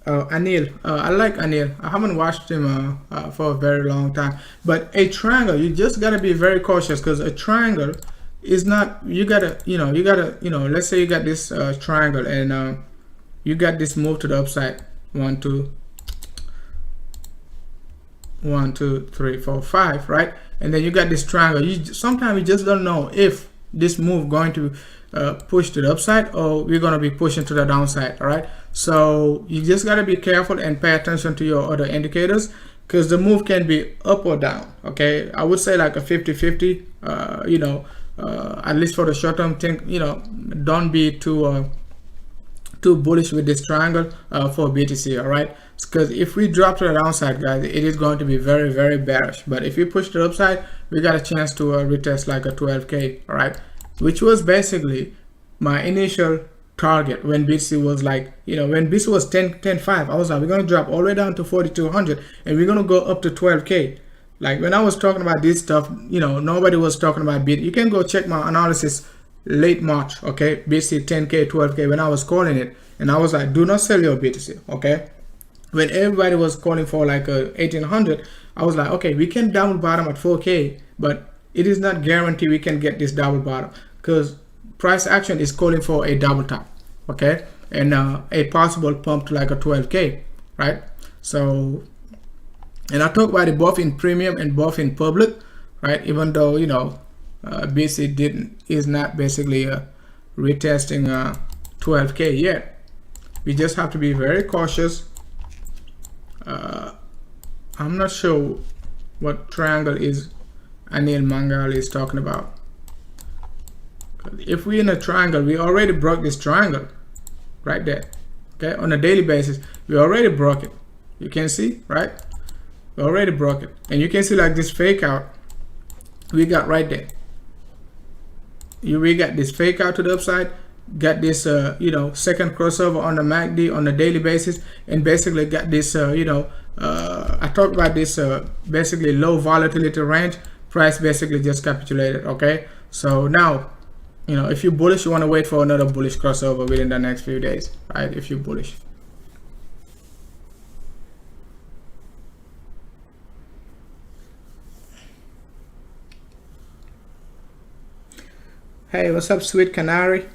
Anil, I like Anil. I haven't watched him for a very long time. But a triangle, you just gotta be very cautious, because a triangle is not. You gotta. Let's say you got this triangle, and you got this move to the upside. 1, 2, 3, 4, 5, right? And then you got this triangle. Sometimes you just don't know if this move going to push to the upside, or we're going to be pushing to the downside. All right, so you just got to be careful and pay attention to your other indicators, because the move can be up or down. Okay, I would say like a 50-50. At least for the short term thing. Don't be too bullish with this triangle for BTC. All right, because if we drop to the downside, guys, it is going to be very, very bearish. But if we push to the upside, we got a chance to retest like a 12K. All right, which was basically my initial target when BTC was like, when BTC was 10.5, I was like, we're going to drop all the way down to 4,200, and we're going to go up to 12K. Like when I was talking about this stuff, nobody was talking about BTC. You can go check my analysis late March, okay, BTC 10K, 12K, when I was calling it, and I was like, do not sell your BTC, okay? When everybody was calling for like 1800, I was like, okay, we can double bottom at 4K, but it is not guaranteed we can get this double bottom, because price action is calling for a double top, okay, and a possible pump to like a 12K, right? So, and I talk about it both in premium and both in public, right? Even though BTC is not basically retesting 12K yet. We just have to be very cautious. I'm not sure what triangle is Anil Mangal is talking about. If we're in a triangle, we already broke this triangle right there. Okay, on a daily basis, we already broke it. You can see, right? We already broke it, and you can see like this fake out we got right there. We got this fake out to the upside, got this second crossover on the MACD on a daily basis, and basically got this I talked about this basically low volatility range. Price basically just capitulated. Okay, so now, you know, if you're bullish, you want to wait for another bullish crossover within the next few days, right? If you're bullish. Hey, what's up, Sweet Canary?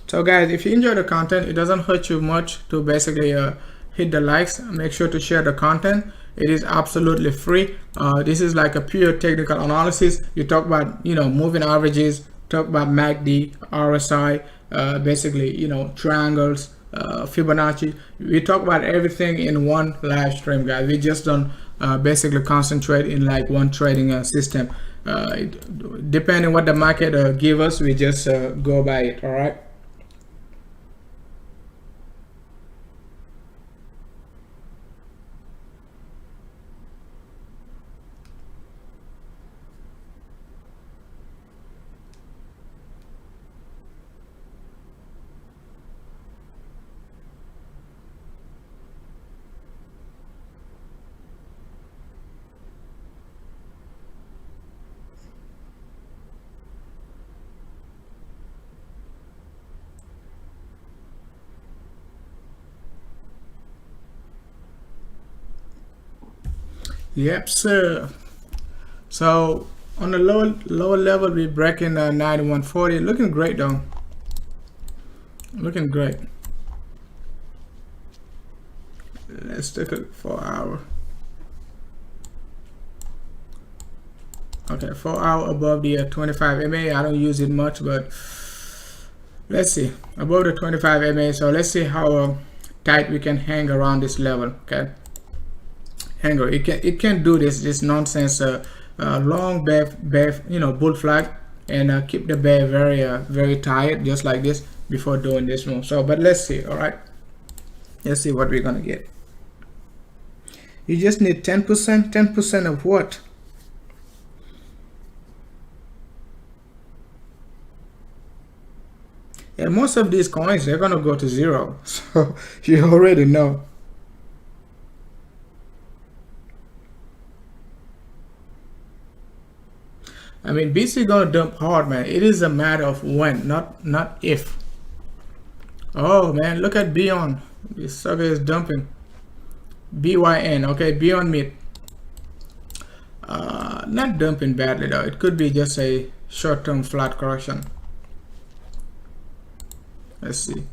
So guys, if you enjoy the content, it doesn't hurt you much to basically hit the likes. Make sure to share the content. It is absolutely free. This is like a pure technical analysis. You talk about, you know, moving averages, talk about MACD, RSI, basically, you know, triangles, Fibonacci. We talk about everything in one live stream, guys. We just don't basically concentrate in like one trading system. Depending what the market give us, we just go by it. All right. Yep, sir. So on the lower level, we breaking 9140. Looking great though. Looking great. Let's take a 4 hour. Okay, 4 hour above the 25 MA. I don't use it much, but let's see, above the 25 MA. So let's see how tight we can hang around this level. Okay, hanger. It can do this nonsense. Long bear, you know, bull flag, and keep the bear very tight, just like this, before doing this move. So, but let's see. All right, let's see what we're gonna get. You just need 10%. 10% of what? And most of these coins, they're gonna go to zero. So you already know. I mean, BC gonna dump hard, man. It is a matter of when, not if. Oh man, look at Beyond. This sucker is dumping. BYN, okay, Beyond Meat. Not dumping badly though. It could be just a short-term flat correction. Let's see.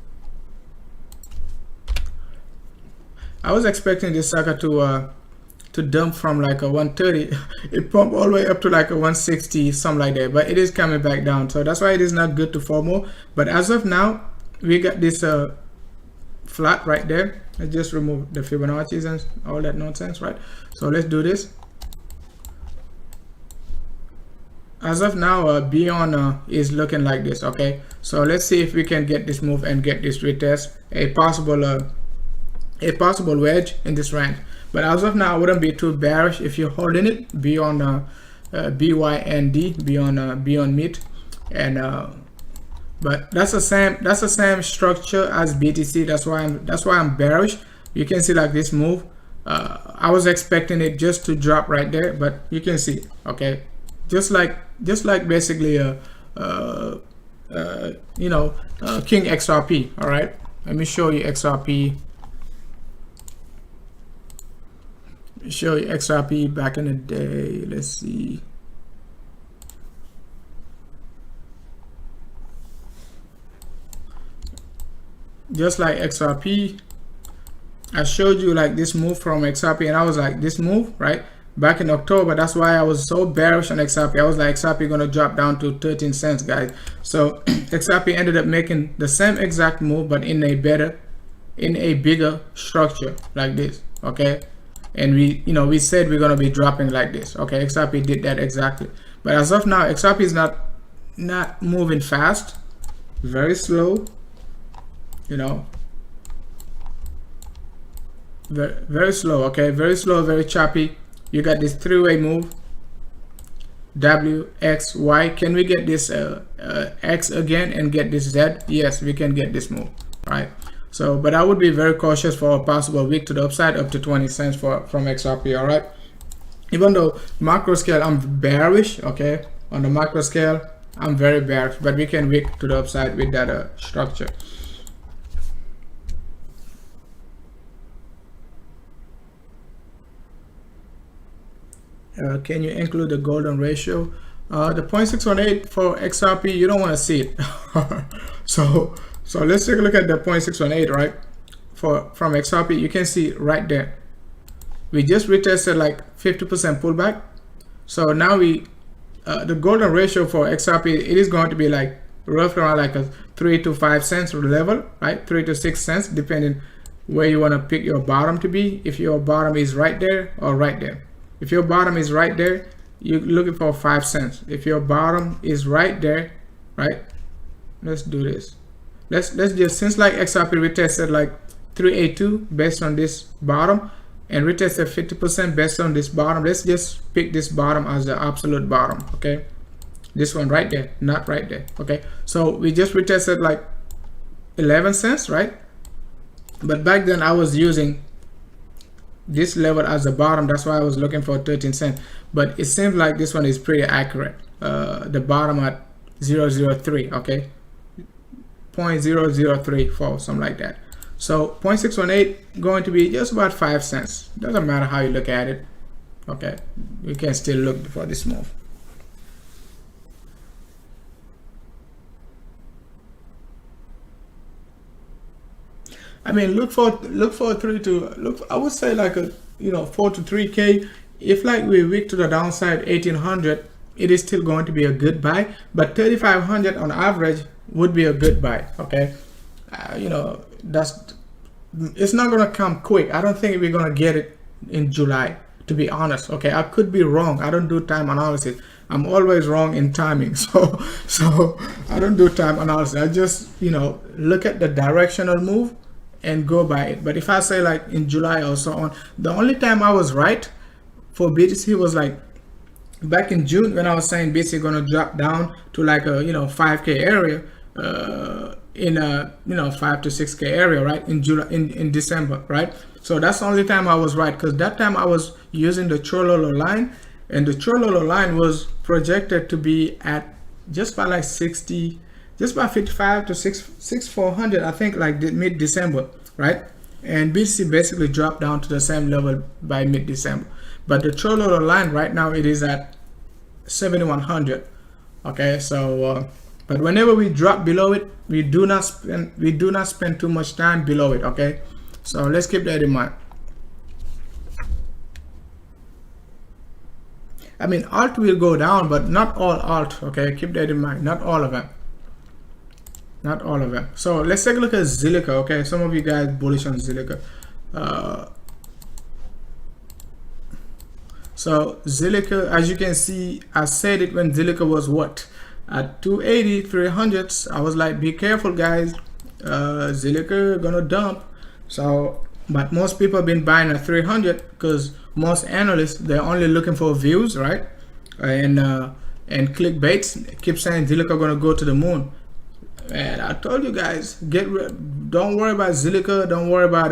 I was expecting this sucker to dump from like a 130. It pumped all the way up to like a 160, something like that, but it is coming back down. So that's why it is not good to FOMO. But as of now, we got this flat right there. Let's just remove the Fibonacci's and all that nonsense, right? So let's do this. As of now, Beyond is looking like this. Okay, so let's see if we can get this move and get this retest, a possible wedge in this range. But as of now, I wouldn't be too bearish if you're holding it beyond BYND, beyond Meat, and but that's the same structure as BTC. That's why I'm bearish. You can see like this move. I was expecting it just to drop right there, but you can see, okay, just like basically you know, King XRP. All right, let me show you XRP. Show you XRP back in the day. Let's see. Just like XRP, I showed you like this move from XRP, and I was like, this move right back in October. That's why I was so bearish on XRP. I was like, XRP gonna drop down to 13 cents, guys. So XRP ended up making the same exact move, but in a bigger structure like this. Okay, and we said we're gonna be dropping like this. Okay, XRP did that exactly. But as of now, XRP is not moving fast, very slow. You know, very slow. Okay, very slow, very choppy. You got this three-way move, W, X, Y. Can we get this X again and get this Z? Yes, we can get this move, right? So, but I would be very cautious for a possible week to the upside up to 20 cents from XRP. All right. Even though macro scale, I'm bearish. Okay, on the macro scale, I'm very bearish, but we can wick to the upside with that structure. Can you include the golden ratio? The 0.618 for XRP, you don't want to see it. so let's take a look at the 0.618, right? From XRP, you can see right there. We just retested like 50% pullback. So now the golden ratio for XRP, it is going to be like roughly around like a 3 to 5 cents level, right? 3 to 6 cents, depending where you want to pick your bottom to be. If your bottom is right there or right there. If your bottom is right there, you're looking for 5 cents. If your bottom is right there, right? Let's do this. Let's just, since like XRP retested like 382 based on this bottom and retested 50% based on this bottom, let's just pick this bottom as the absolute bottom. Okay, this one right there, not right there. Okay, so we just retested like 11 cents, right? But back then I was using this level as the bottom, that's why I was looking for 13 cents. But it seems like this one is pretty accurate. The bottom at 0.003, okay, 0.003 something like that. So 0.618 going to be just about 5 cents. Doesn't matter how you look at it. Okay, you can still look for this move. I mean, look for I would say like a 4 to 3K. If like we wick to the downside 1800, it is still going to be a good buy. But 3500 on average would be a good buy. Okay, it's not gonna come quick. I don't think we're gonna get it in July, to be honest. Okay, I could be wrong. I don't do time analysis. I'm always wrong in timing. So I don't do time analysis. I just look at the directional move and go by it. But if I say like in July or so on, the only time I was right for BTC was like back in June when I was saying BTC gonna drop down to like a 5K area, in a 5 to 6K area, right? In July, in December, right? So that's the only time I was right, because that time I was using the Chololo line, and the Chololo line was projected to be at just by like 60, just by 55 to 6400, I think, like mid-December, right? And BTC basically dropped down to the same level by mid-December. But the Chololo line right now, it is at 7100. Okay, so but whenever we drop below it, we do not spend too much time below it. Okay, so let's keep that in mind. I mean, alt will go down, but not all alt. Okay, keep that in mind. Not all of them. Not all of them. So let's take a look at Zilliqa. Okay, some of you guys bullish on Zilliqa. So Zilliqa, as you can see, I said it when Zilliqa was what? At 280, 300s. I was like, be careful, guys. Zilliqa gonna dump. So, but most people have been buying at 300 because most analysts, they're only looking for views, right? And clickbaits keep saying Zilliqa gonna go to the moon. And I told you guys, don't worry about Zilliqa, don't worry about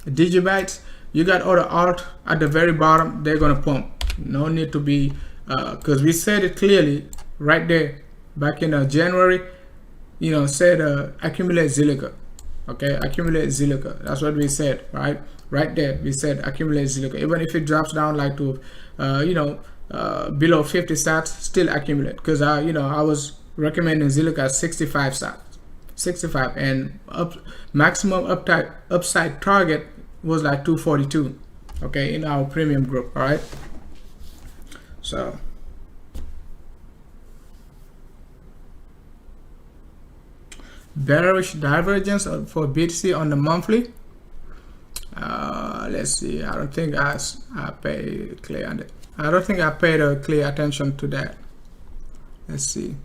Digibytes. You got other alt at the very bottom, they're gonna pump. No need to be, because we said it clearly right there back in January, said accumulate Zilliqa. Okay, accumulate Zilliqa. That's what we said, right? Right there, we said accumulate Zilliqa. Even if it drops down like to, below 50 sats, still accumulate. Because I was recommending Zilliqa at 65 sats, 65, and maximum upside target was like 242. Okay, in our premium group. All right. So. Bearish divergence for BTC on the monthly. Let's see. I don't think I paid clear. I don't think I paid a clear attention to that. Let's see.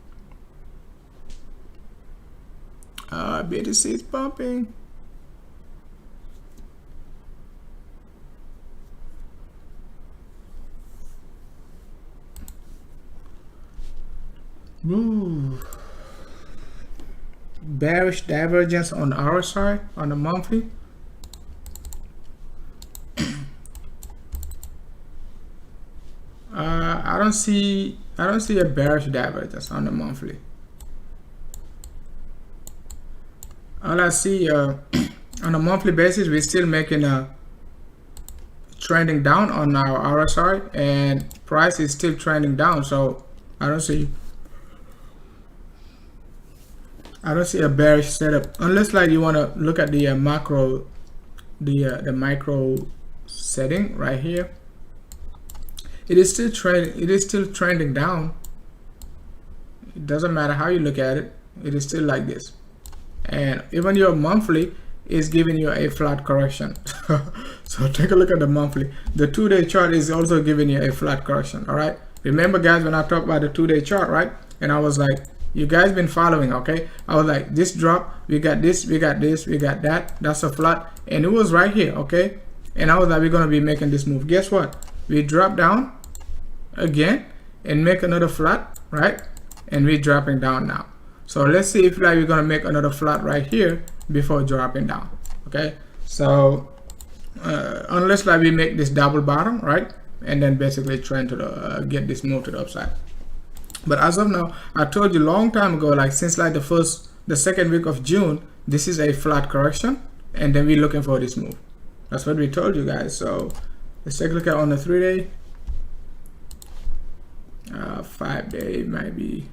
BTC is pumping. Ooh. bearish divergence on our side on the monthly. I don't see a bearish divergence on the monthly. All I see on a monthly basis, we're still making a trending down on our RSI, and price is still trending down. So I don't see a bearish setup unless like you want to look at the macro, the micro setting right here. It is still trending down. It doesn't matter how you look at it, it is still like this. And even your monthly is giving you a flat correction. So take a look at the monthly. The 2-day chart is also giving you a flat correction. All right, remember guys, when I talked about the 2-day chart, right, and I was like, you guys been following, okay, I was like, this drop, we got this, we got this, we got that, that's a flat, and it was right here, okay, and I was like, we're gonna be making this move. Guess what? We drop down again and make another flat, right, and we're dropping down now. So let's see if like we're gonna make another flat right here before dropping down. Okay, so unless like we make this double bottom, right, and then basically trying to get this move to the upside. But as of now, I told you long time ago, like since like the second week of June, this is a flat correction, and then we're looking for this move. That's what we told you guys. So let's take a look at on the 3-day. 5-day might be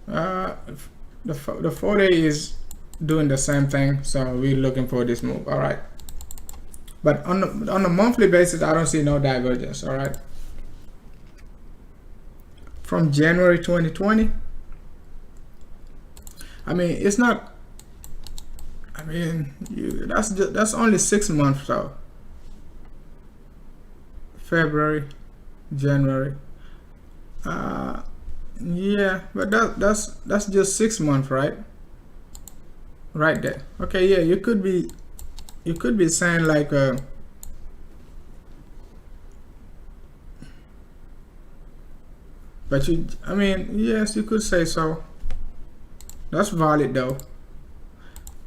the 4-day is doing the same thing, so we're looking for this move. All right, but on the monthly basis, I don't see no divergence. All right, from January 2020, I mean, it's not, I mean, that's only 6 months. So February, January, yeah, but that's just 6 months, right? Right there. Okay, yeah, you could be saying like but you, I mean, yes, you could say so. That's valid though.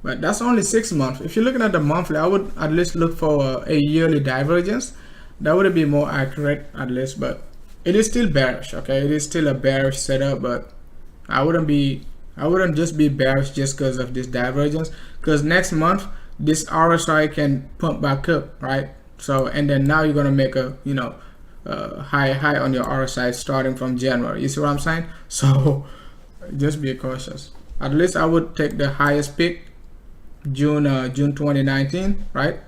But that's only 6 months. If you're looking at the monthly, I would at least look for a yearly divergence. That would be more accurate at least, but it is still bearish. Okay, it is still a bearish setup, but I wouldn't just be bearish just because of this divergence, because next month this RSI can pump back up, right? So, and then now you're gonna make a, you know, high on your RSI starting from January. You see what I'm saying? So just be cautious. At least I would take the highest peak, June 2019, right?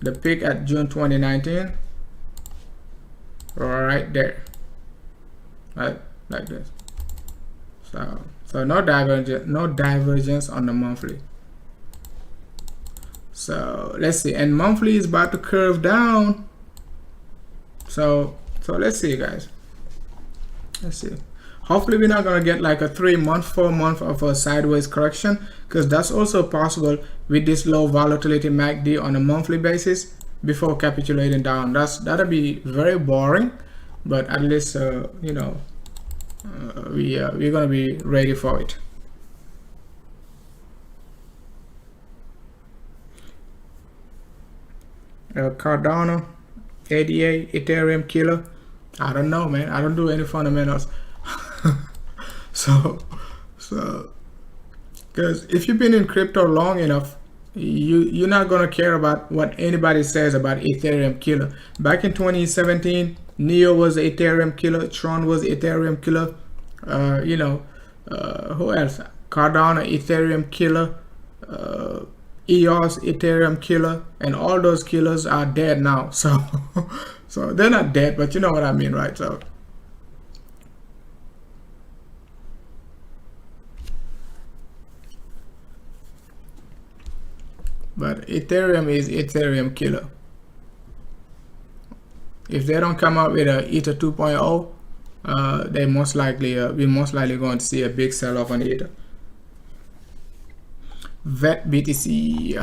The peak at June 2019, right there, right, like this. So no divergence on the monthly. So let's see, and monthly is about to curve down. So let's see, guys. Let's see. Hopefully we're not gonna get like a 3 month, 4 month of a sideways correction, because that's also possible with this low volatility MACD on a monthly basis before capitulating down. That'll be very boring, but at least you know, we're gonna be ready for it. Cardano, ADA, Ethereum killer. I don't know, man. I don't do any fundamentals. so because if you've been in crypto long enough, you're not gonna care about what anybody says about Ethereum killer. Back in 2017, Neo was Ethereum killer, Tron was Ethereum killer, you know, who else? Cardano, Ethereum killer, EOS, Ethereum killer, and all those killers are dead now. So so they're not dead, but you know what I mean, right? So but Ethereum is Ethereum killer. If they don't come out with a Ether 2.0, they most likely we're most likely going to see a big sell-off on Ether. VET BTC.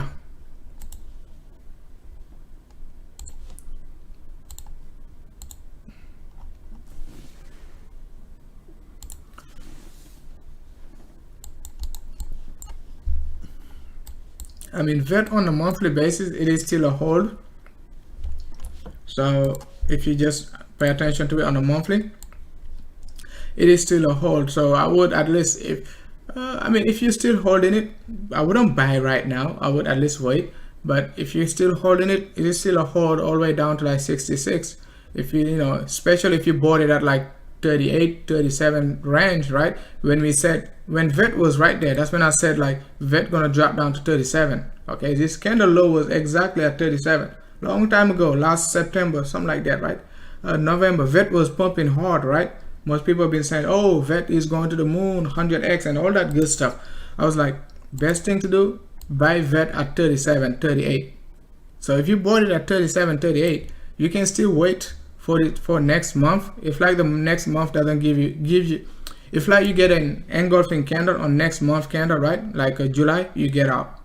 I mean, VET on a monthly basis, it is still a hold. So if you just pay attention to it on a monthly, it is still a hold. So I would at least, if you're still holding it, I wouldn't buy right now. I would at least wait. But if you're still holding it, it is still a hold all the way down to like 66. If especially if you bought it at like 38, 37 range, right? When VET was right there, that's when I said like VET gonna drop down to 37. Okay, this candle low was exactly at 37. Long time ago, last September, something like that, right? November, VET was pumping hard, right? Most people have been saying, oh, VET is going to the moon, 100x and all that good stuff. I was like, best thing to do, buy VET at 37, 38. So if you bought it at 37, 38, you can still wait for next month. If like the next month doesn't give you, if like you get an engulfing candle on next month candle, right? Like July, you get out.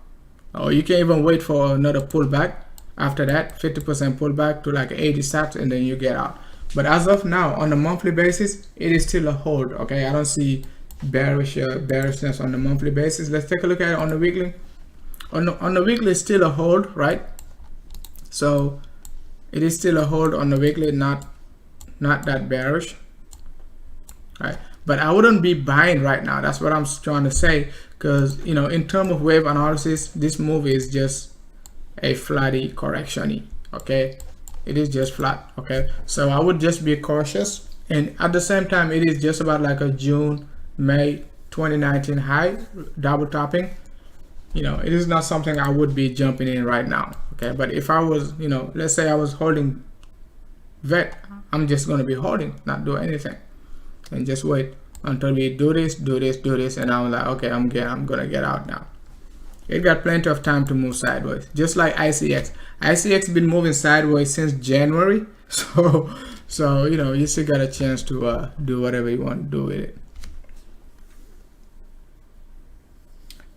Or you can even wait for another pullback. After that, 50% pullback to like 80 sats, and then you get out. But as of now, on a monthly basis, it is still a hold. Okay, I don't see bearishness on the monthly basis. Let's take a look at it on the weekly. On the weekly, it's still a hold, right? So it is still a hold on the weekly, not that bearish, right? But I wouldn't be buying right now. That's what I'm trying to say, because in terms of wave analysis, this move is just a flatty correction. Okay, it is just flat. Okay, so I would just be cautious, and at the same time, it is just about like a June, May 2019 high double topping. It is not something I would be jumping in right now. Okay, but if I was, let's say I was holding VET, I'm just going to be holding, not do anything, and just wait until we do this, and I'm like, okay, I'm gonna get out now. It got plenty of time to move sideways, just like ICX. ICX been moving sideways since January, so you still got a chance to do whatever you want to do with it.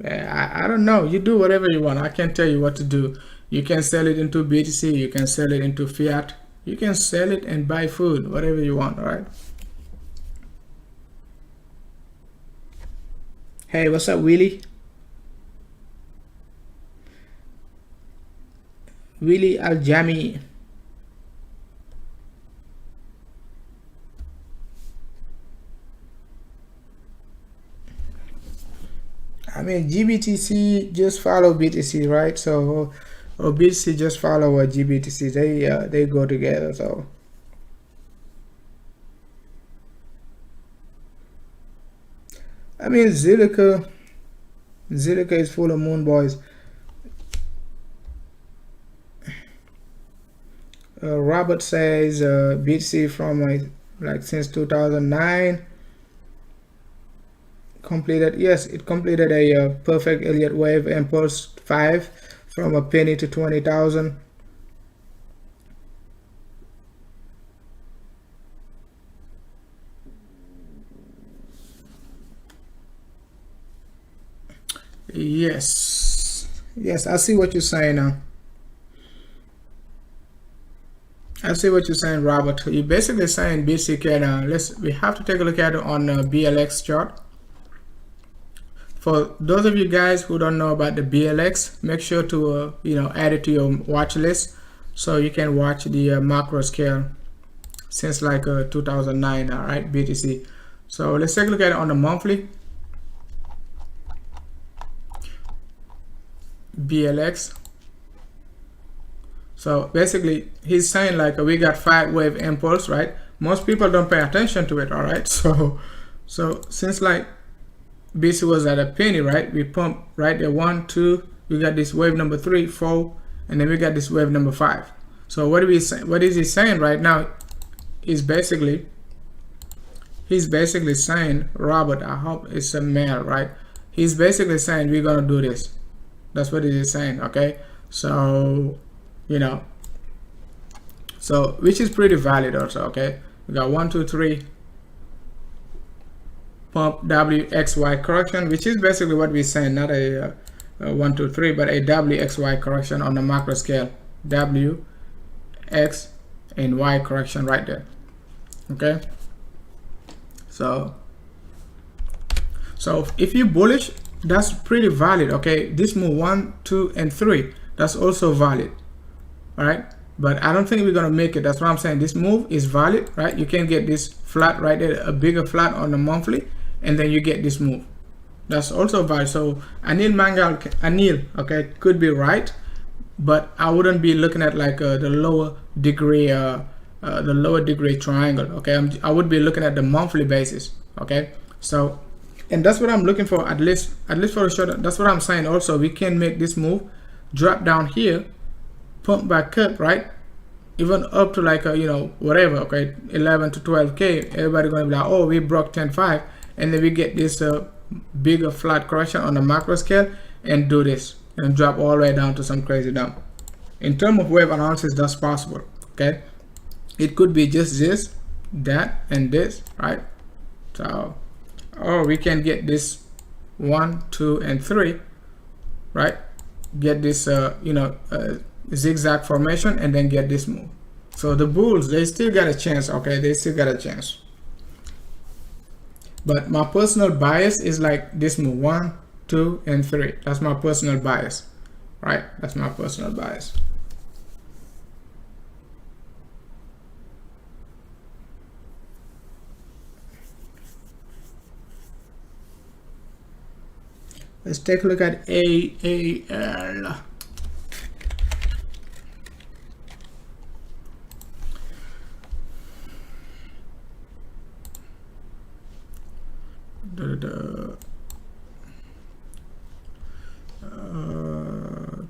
I don't know. You do whatever you want. I can't tell you what to do. You can sell it into BTC. You can sell it into fiat. You can sell it and buy food, whatever you want. All right. Hey, what's up, Willie? Willie Aljami. I mean, GBTC just follow BTC, right? So, or BTC just follow GBTC. They go together. So, I mean, Zilliqa is full of moon boys. Robert says BTC from like since 2009. Completed, yes, it completed a perfect Elliott wave impulse 5 from a penny to 20,000. Yes, I see what you're saying now. I see what you're saying, Robert. You're basically saying BTC can we have to take a look at it on BLX chart. For those of you guys who don't know about the BLX, make sure to add it to your watch list so you can watch the macro scale since like 2009. All right, BTC. So let's take a look at it on the monthly. BLX. So basically, he's saying like we got 5 wave impulse, right? Most people don't pay attention to it. All right, so since like BTC was at a penny, right? We pump right there 1, 2. We got this wave number 3, 4, and then we got this wave number 5. So what is he saying right now? He's basically saying, Robert, I hope it's a male, right? He's basically saying we're gonna do this. That's what he's saying. Okay, so so which is pretty valid also. Okay, we got 1, 2, 3. Pump WXY correction, which is basically what we're saying, not a 1, 2, 3, but a WXY correction on the macro scale. W, X, and Y correction right there. Okay. So if you're bullish, that's pretty valid. Okay, this move 1, 2, and 3, that's also valid. All right, but I don't think we're gonna make it. That's what I'm saying. This move is valid, right? You can get this flat right there, a bigger flat on the monthly, and then you get this move. That's also valid. So Anil Mangal, Anil, okay, could be right, but I wouldn't be looking at like the lower degree triangle. Okay, I would be looking at the monthly basis. Okay, so, and that's what I'm looking for, at least for the short. That's what I'm saying. Also, we can make this move, drop down here, pump back up, right? Even up to like whatever, okay, 11 to 12k. Everybody gonna be like, oh, we broke 10.5, and then we get this bigger flat correction on the macro scale and do this and drop all the way down to some crazy down. In terms of wave analysis, that's possible. Okay, it could be just this, that, and this, right? So, or we can get this 1, 2, and 3, right? Get this zigzag formation and then get this move. So the bulls, they still got a chance. Okay, they still got a chance. But my personal bias is like this move 1, 2, and 3. That's my personal bias, right? That's my personal bias. Let's take a look at AAL. The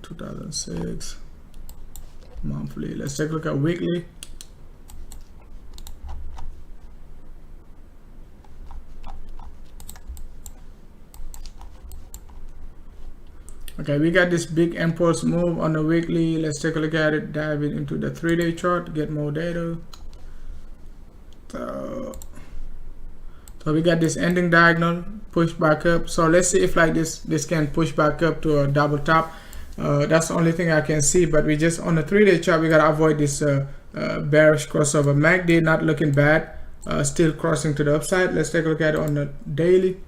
2006 monthly. Let's take a look at weekly. Okay, we got this big impulse move on the weekly. Let's take a look at it, dive into the 3-day chart, get more data. So we got this ending diagonal, push back up. So let's see if like this can push back up to a double top. That's the only thing I can see, but we just, on the 3-day chart, we gotta avoid this bearish crossover. MACD not looking bad, still crossing to the upside. Let's take a look at it on the daily.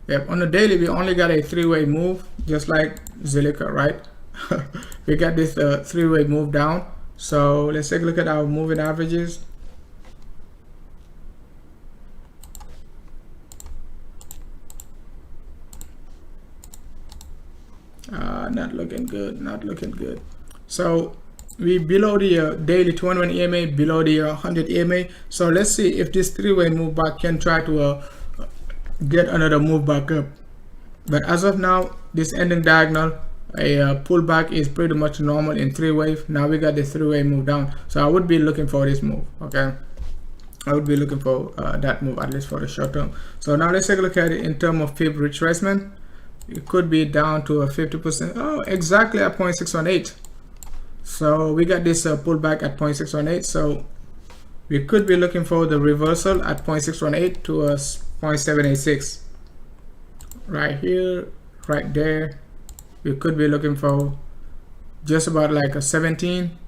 Yep, on the daily, we only got a 3-way move, just like Zilliqa, right? We got this 3-way move down. So let's take a look at our moving averages. Not looking good, not looking good. So we below the daily 21 EMA, below the 100 EMA. So let's see if this 3-way move back can try to get another move back up. But as of now, this ending diagonal, a pullback is pretty much normal in 3-wave. Now we got the 3-way move down, so I would be looking for this move. Okay, I would be looking for that move, at least for the short term. So now let's take a look at it in terms of fib retracement. It could be down to a 50%. Oh, exactly at 0.618. So we got this pullback at 0.618. So we could be looking for the reversal at 0.618 to a 0.786. Right here, right there. We could be looking for just about like a 17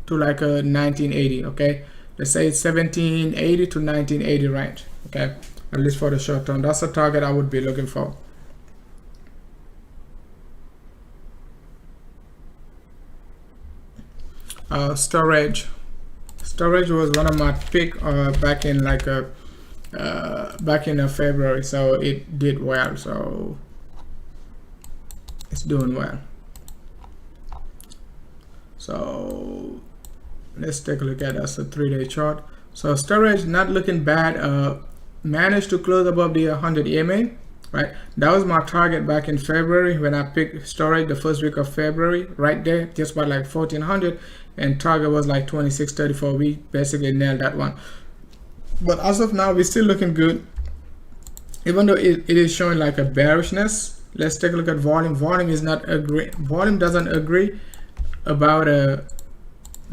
to like a 1980. Okay, let's say 1780 to 1980 range. Okay, at least for the short term, that's a target I would be looking for. Storage was one of my pick back in like back in February, so it did well, so it's doing well. So let's take a look at that's a 3-day chart. So storage not looking bad, managed to close above the 100 EMA, right? That was my target back in February when I picked storage the first week of February, right there, just about like 1400, and target was like 2634. We basically nailed that one. But as of now, we're still looking good, even though it is showing like a bearishness. Let's take a look at volume. Volume is not agree. Volume doesn't agree about the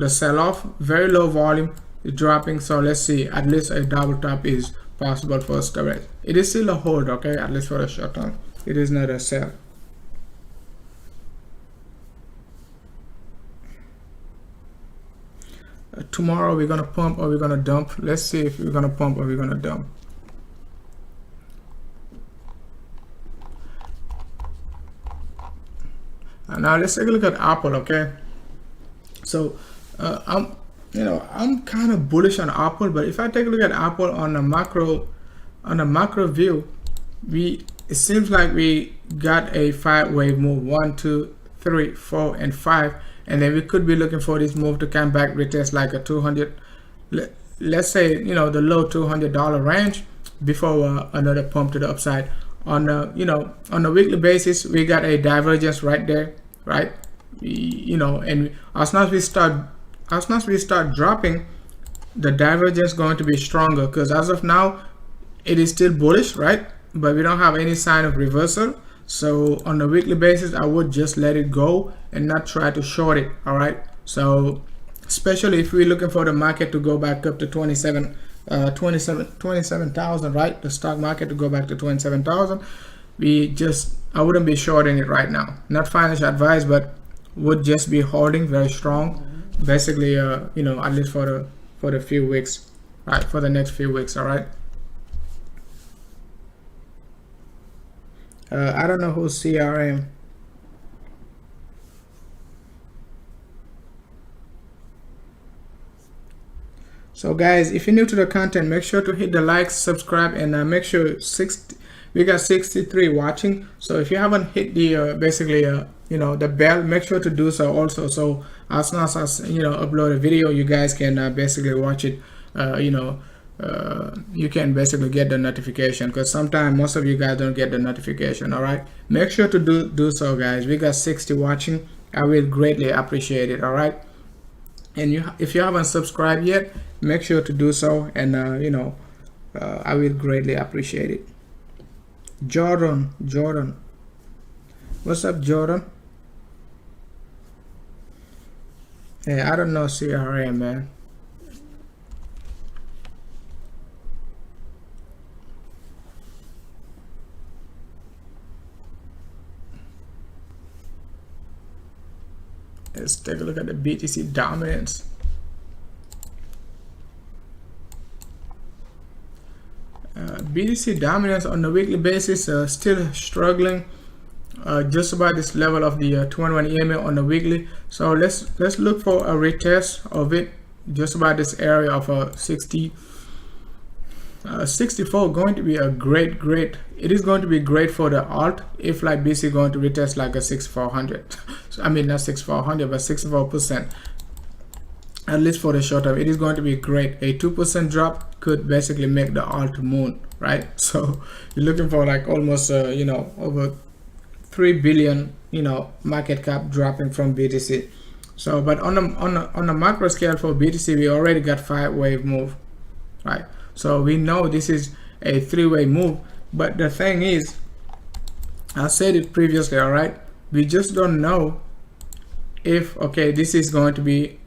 sell-off. Very low volume is dropping. So let's see. At least a double top is possible for storage. It is still a hold, okay? At least for the short term, it is not a sell. Tomorrow we're gonna pump or we're gonna dump. Let's see if we're gonna pump or we're gonna dump. Now let's take a look at Apple. Okay, so I'm kind of bullish on Apple, but if I take a look at Apple on a macro view, it seems like we got a 5-wave move, 1, 2, 3, 4, and 5, and then we could be looking for this move to come back, retest like a 200, let's say, the low $200 range before another pump to the upside. On on a weekly basis, we got a divergence right there, right? And as soon as we start dropping, the divergence is going to be stronger, because as of now it is still bullish, right? But we don't have any sign of reversal. So on a weekly basis, I would just let it go and not try to short it. All right, so especially if we're looking for the market to go back up to 27,000, right? The stock market to go back to 27,000. I wouldn't be shorting it right now. Not financial advice, but would just be holding very strong, basically, at least for the few weeks, right? For the next few weeks. All right. I don't know who's CRM. So guys, if you're new to the content, make sure to hit the like, subscribe, and make sure we got 63 watching. So if you haven't hit the the bell, make sure to do so also. So as soon as I upload a video, you guys can basically watch it. You can basically get the notification, because sometimes most of you guys don't get the notification. All right, make sure to do so, guys. We got 60 watching. I will greatly appreciate it. All right, and if you haven't subscribed yet, make sure to do so, and I will greatly appreciate it. Jordan, what's up, Jordan? Hey, I don't know CRM, man. Let's take a look at the BTC dominance. BTC dominance on the weekly basis still struggling just about this level of the 21 EMA on the weekly. So let's look for a retest of it just about this area of 64. Going to be a great, it is going to be great for the alt if like BTC going to retest like a 6400. So, I mean, not 6400, but 64%, at least for the short term. It is going to be great. A 2% drop could basically make the alt moon, right? So you're looking for like almost over 3 billion market cap dropping from BTC. So but on the macro scale for BTC, we already got 5-wave move, right? So we know this is a 3-way move, but the thing is, I said it previously, all right, we just don't know if this is going to be,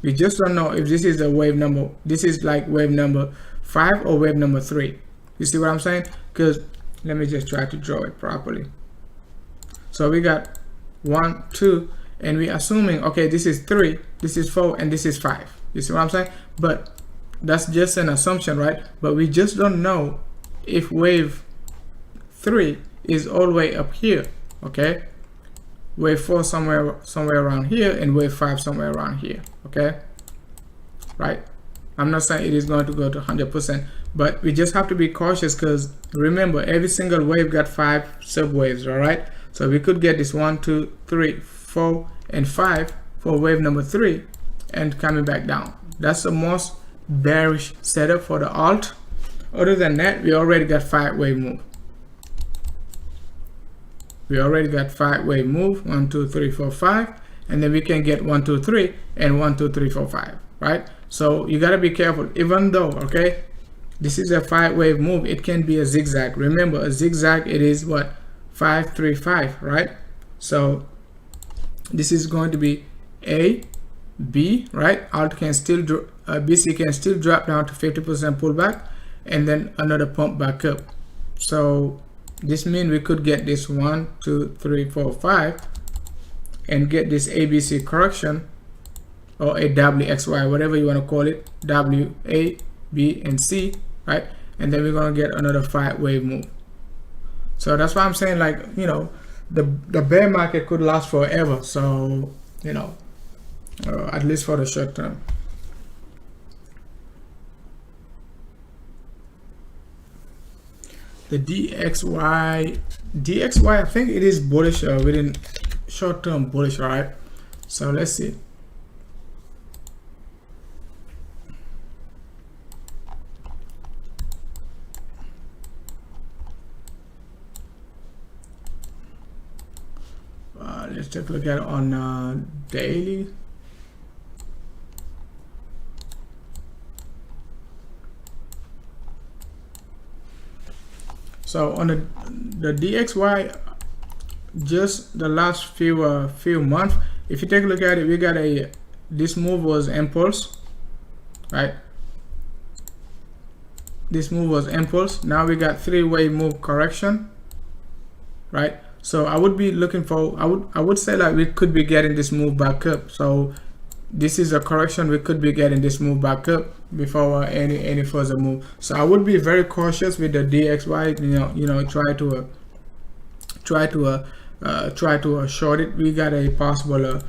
we just don't know if this is the wave number, this is like wave number 5 or wave number 3. You see what I'm saying? Because let me just try to draw it properly. So we got 1, 2, and we're assuming this is 3, this is 4, and this is 5. You see what I'm saying? But that's just an assumption, right? But we just don't know if wave 3 is all the way up here, okay? Wave 4 somewhere around here, and wave 5 somewhere around here, okay? Right? I'm not saying it is going to go to 100%, but we just have to be cautious, because remember, every single wave got 5 subwaves, all right? So we could get this 1, 2, 3, 4, and 5 for wave number 3 and coming back down. That's the most bearish setup for the alt. Other than that, we already got 5-wave move. We already got 5-wave move, 1, 2, 3, 4, 5, and then we can get 1, 2, 3, and 1, 2, 3, 4, 5, right? So you gotta be careful. Even though this is a 5-wave move, it can be a zigzag. Remember, a zigzag, it is what, 5, 3, 5, right? So this is going to be A, B, right? Alt can still BC can still drop down to 50% pullback, and then another pump back up. So this means we could get this 1, 2, 3, 4, 5, and get this ABC correction, or a WXY, whatever you want to call it, W, A, B, and C, right? And then we're gonna get another 5-wave move. So that's why I'm saying, like, the bear market could last forever. So you know, at least for the short term. The DXY, I think it is bullish within short term bullish, right? So let's see. Let's take a look at it on daily. So on the DXY, just the last few months, if you take a look at it, we got this move was impulse, right? This move was impulse. Now we got three-way move correction, right? So I would be looking for, I would say like we could be getting this move back up. So this is a correction, we could be getting this move back up before any further move. So I would be very cautious with the DXY. You know, try to short it. We got a possible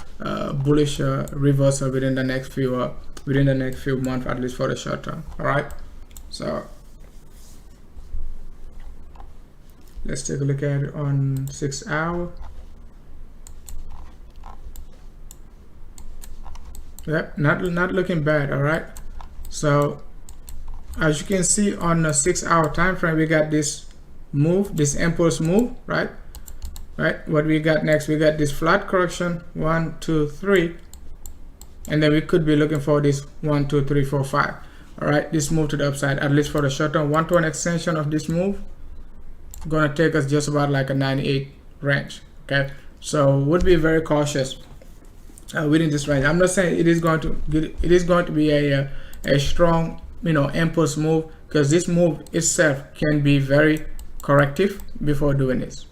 bullish reversal within the next few months, at least for the short term. All right, so let's take a look at it on 6 hour. Yep, not looking bad. All right, so as you can see on the 6 hour time frame, we got this move, this impulse move, right? What we got next, we got this flat correction, 1 2 3, and then we could be looking for this 1 2 3 4 5. All right, this move to the upside, at least for the short term. 1-to-1 extension of this move gonna take us just about like a 98 range. Okay, so would be very cautious within this range. I'm not saying it is going to be a strong, you know, impulse move, because this move itself can be very corrective before doing this.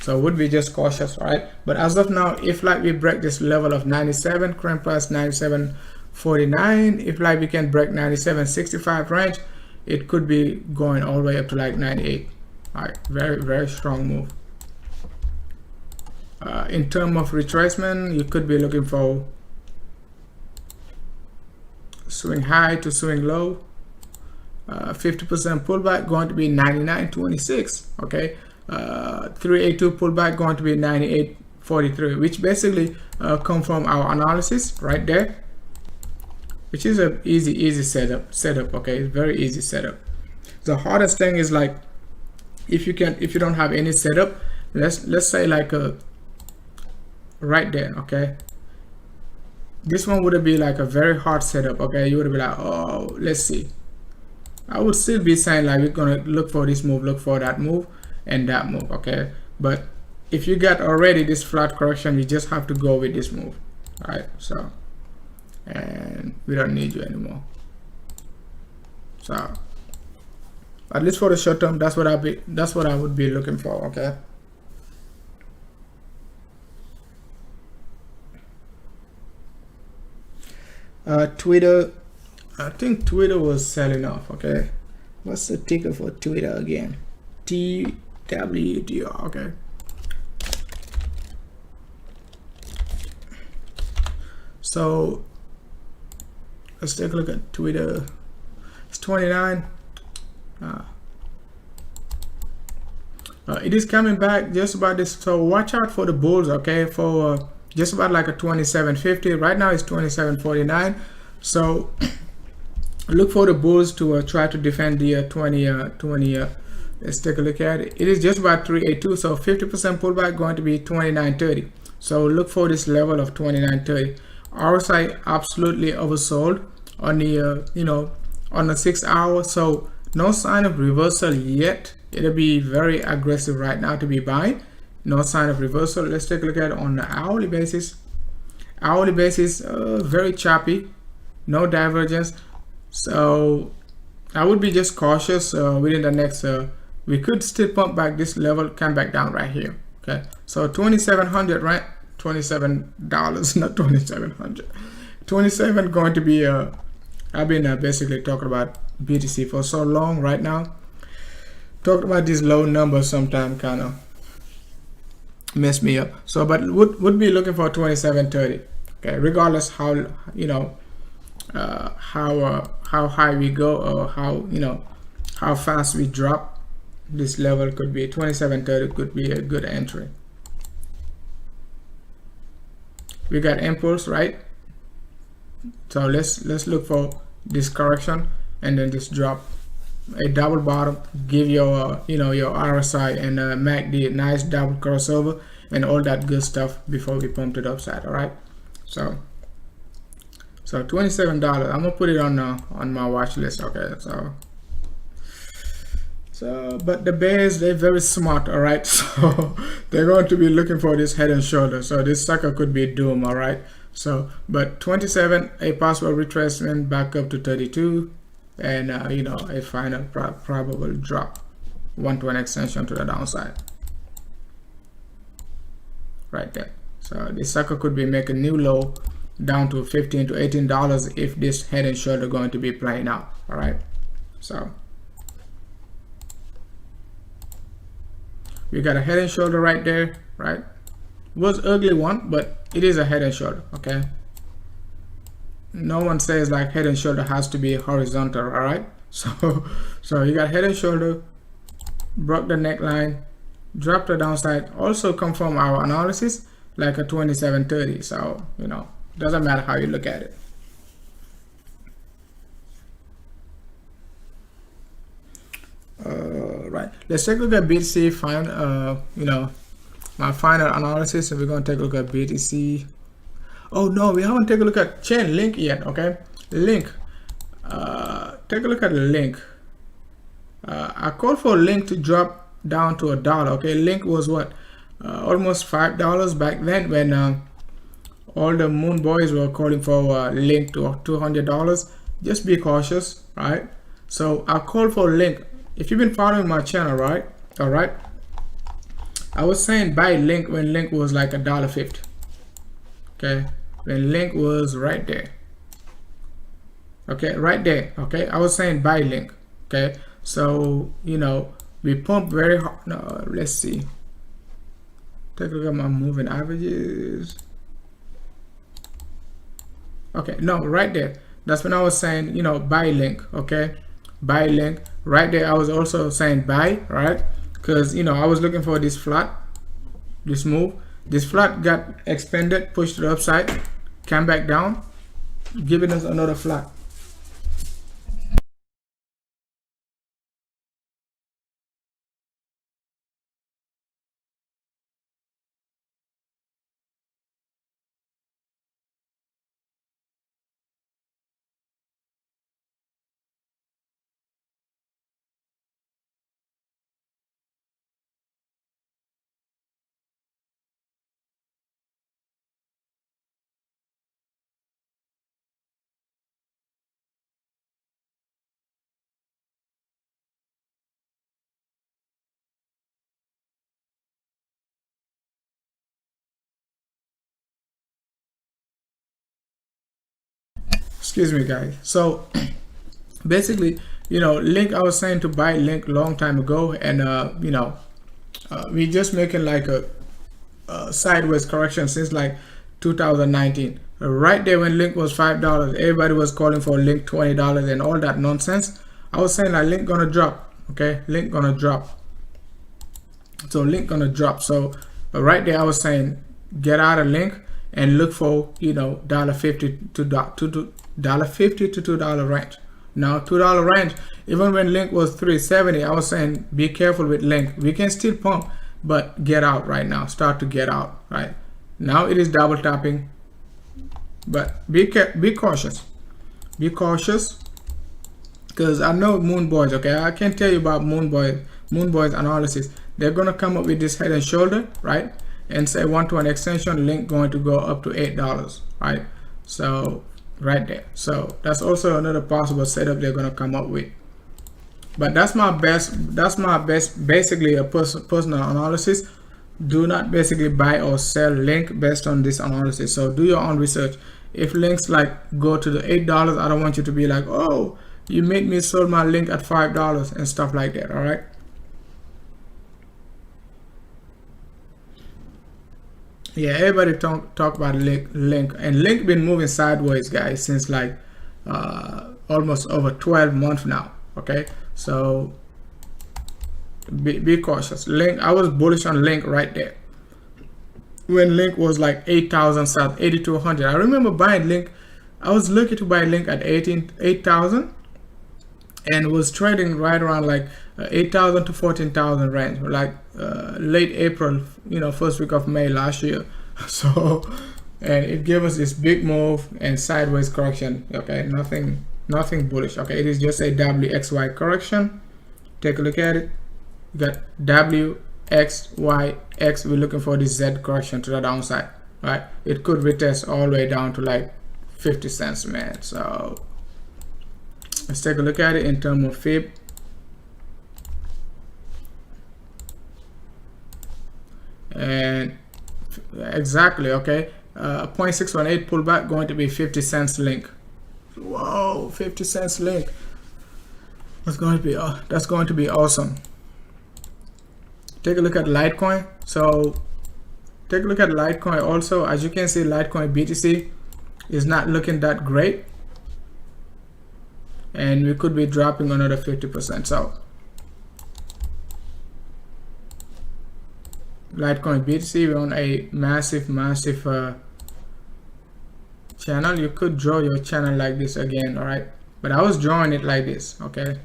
So would be just cautious, right? But as of now, if like we break this level of 97, current price 97.49, if like we can break 97.65 range, it could be going all the way up to like 98. All right, very strong move. In terms of retracement, you could be looking for swing high to swing low. 50% pullback going to be 99.26. Okay, 382 pullback going to be 98.43, which basically come from our analysis right there, which is a easy setup. Okay, it's very easy setup. The hardest thing is like if you don't have any setup, let's say like right there. Okay, this one would be like a very hard setup. Okay, you would be like, oh, let's see. I would still be saying like we're gonna look for this move, look for that move and that move. Okay, but if you got already this flat correction, you just have to go with this move. All right, so and we don't need you anymore. So at least for the short term, that's what I would be looking for. Okay, Twitter, I think Twitter was selling off. Okay, what's the ticker for Twitter again? TWTR. Okay, so let's take a look at Twitter. It's 29. It is coming back just about this, so watch out for the bulls. Okay, for just about like a 27.50. Right now it's 27.49. So look for the bulls to try to defend the 20. Let's take a look at it. It is just about 382. So 50% pullback going to be 29.30. So look for this level of 29.30. RSI absolutely oversold on the on the 6 hour. So no sign of reversal yet. It'll be very aggressive right now to be buying. No sign of reversal. Let's take a look at it on the hourly basis. Hourly basis, very choppy, no divergence. So I would be just cautious within the next. We could still pump back this level, come back down right here. Okay, so 2,700, right? $27, not 2,700. 27 going to be. I've been basically talking about BTC for so long right now. Talked about these low numbers sometime kind of mess me up. So but would be looking for 27.30. Okay, regardless how, you know, how high we go, or how, you know, how fast we drop, this level could be 27.30 could be a good entry. We got impulse, right? So let's look for this correction and then this drop, a double bottom, give your you know, your RSI and MACD a nice double crossover and all that good stuff before we pump it upside. All right, so $27, I'm gonna put it on my watch list. Okay, so but the bears, they're very smart. All right, so they're going to be looking for this head and shoulder, so this sucker could be doom. All right, so but 27, a possible retracement back up to 32, and you know, a final probable drop, 1-to-1 extension to the downside right there. So this sucker could be making new low down to $15 to $18 if this head and shoulder going to be playing out. All right, so we got a head and shoulder right there, right? Was ugly one, but it is a head and shoulder. Okay, no one says like head and shoulder has to be horizontal. All right, so you got head and shoulder, broke the neckline, dropped the downside, also confirm our analysis like a 27.30. So you know, doesn't matter how you look at it. Right, let's take a look at BTC. Find you know, my final analysis, and we're going to take a look at BTC. Oh no, we haven't taken a look at chain link yet. Okay, link, take a look at the link. I called for link to drop down to $1. Okay, link was what, almost $5 back then, when all the moon boys were calling for link to $200. Just be cautious, right? So I called for link. If you've been following my channel, right, all right, I was saying buy link when link was like $1.50. Okay, when link was right there. Okay, right there. Okay, I was saying buy link. Okay, so you know, we pump very hard. No, let's see, take a look at my moving averages. Okay, no, right there, that's when I was saying, you know, buy link. Okay, buy link right there. I was also saying buy, right, because you know, I was looking for this flat, this move. This flat got expanded, pushed to the upside, came back down, giving us another flat. Excuse me, guys. So basically, you know, link, I was saying to buy link long time ago, and you know, we just making like a sideways correction since like 2019. Right there when link was $5, everybody was calling for link $20 and all that nonsense. I was saying like link gonna drop. Okay, link gonna drop. So link gonna drop. So right there I was saying get out of link and look for, you know, $1.50 to $1.50 to $2 range. Now $2 range, even when link was 370, I was saying be careful with link. We can still pump, but get out right now. Start to get out. Right now it is double tapping, but be cautious. Be cautious, because I know moon boys. Okay, I can tell you about moon boys analysis. They're gonna come up with this head and shoulder, right, and say 1-to-1 extension, link going to go up to $8, right? So right there, so that's also another possible setup they're gonna come up with. But that's my best basically a personal analysis. Do not basically buy or sell link based on this analysis. So do your own research. If links like go to the $8, I don't want you to be like, oh, you made me sold my link at $5 and stuff like that. All right, Yeah, everybody talk about link, and link been moving sideways, guys, since like almost over 12 months now. Okay, so be cautious. Link, I was bullish on link right there when link was like 8,000 south, 8,200. I remember buying link. I was looking to buy link at 8,000 and was trading right around like 8,000 to 14,000 range, like late April, first week of May last year. So, and it gave us this big move and sideways correction. Okay, nothing bullish. Okay, it is just a WXY correction. Take a look at it. You got WXYX. We're looking for this Z correction to the downside. Right, it could retest all the way down to like 50 cents, man. So let's take a look at it in terms of Fib. And exactly, okay, 0.618 pullback, going to be 50 cents link. Whoa, 50 cents link. That's going to be awesome. Take a look at Litecoin. So take a look at Litecoin also. As you can see, Litecoin BTC is not looking that great, and we could be dropping another 50%. So Litecoin BTC, we're on a massive channel. You could draw your channel like this again, all right, but I was drawing it like this. Okay,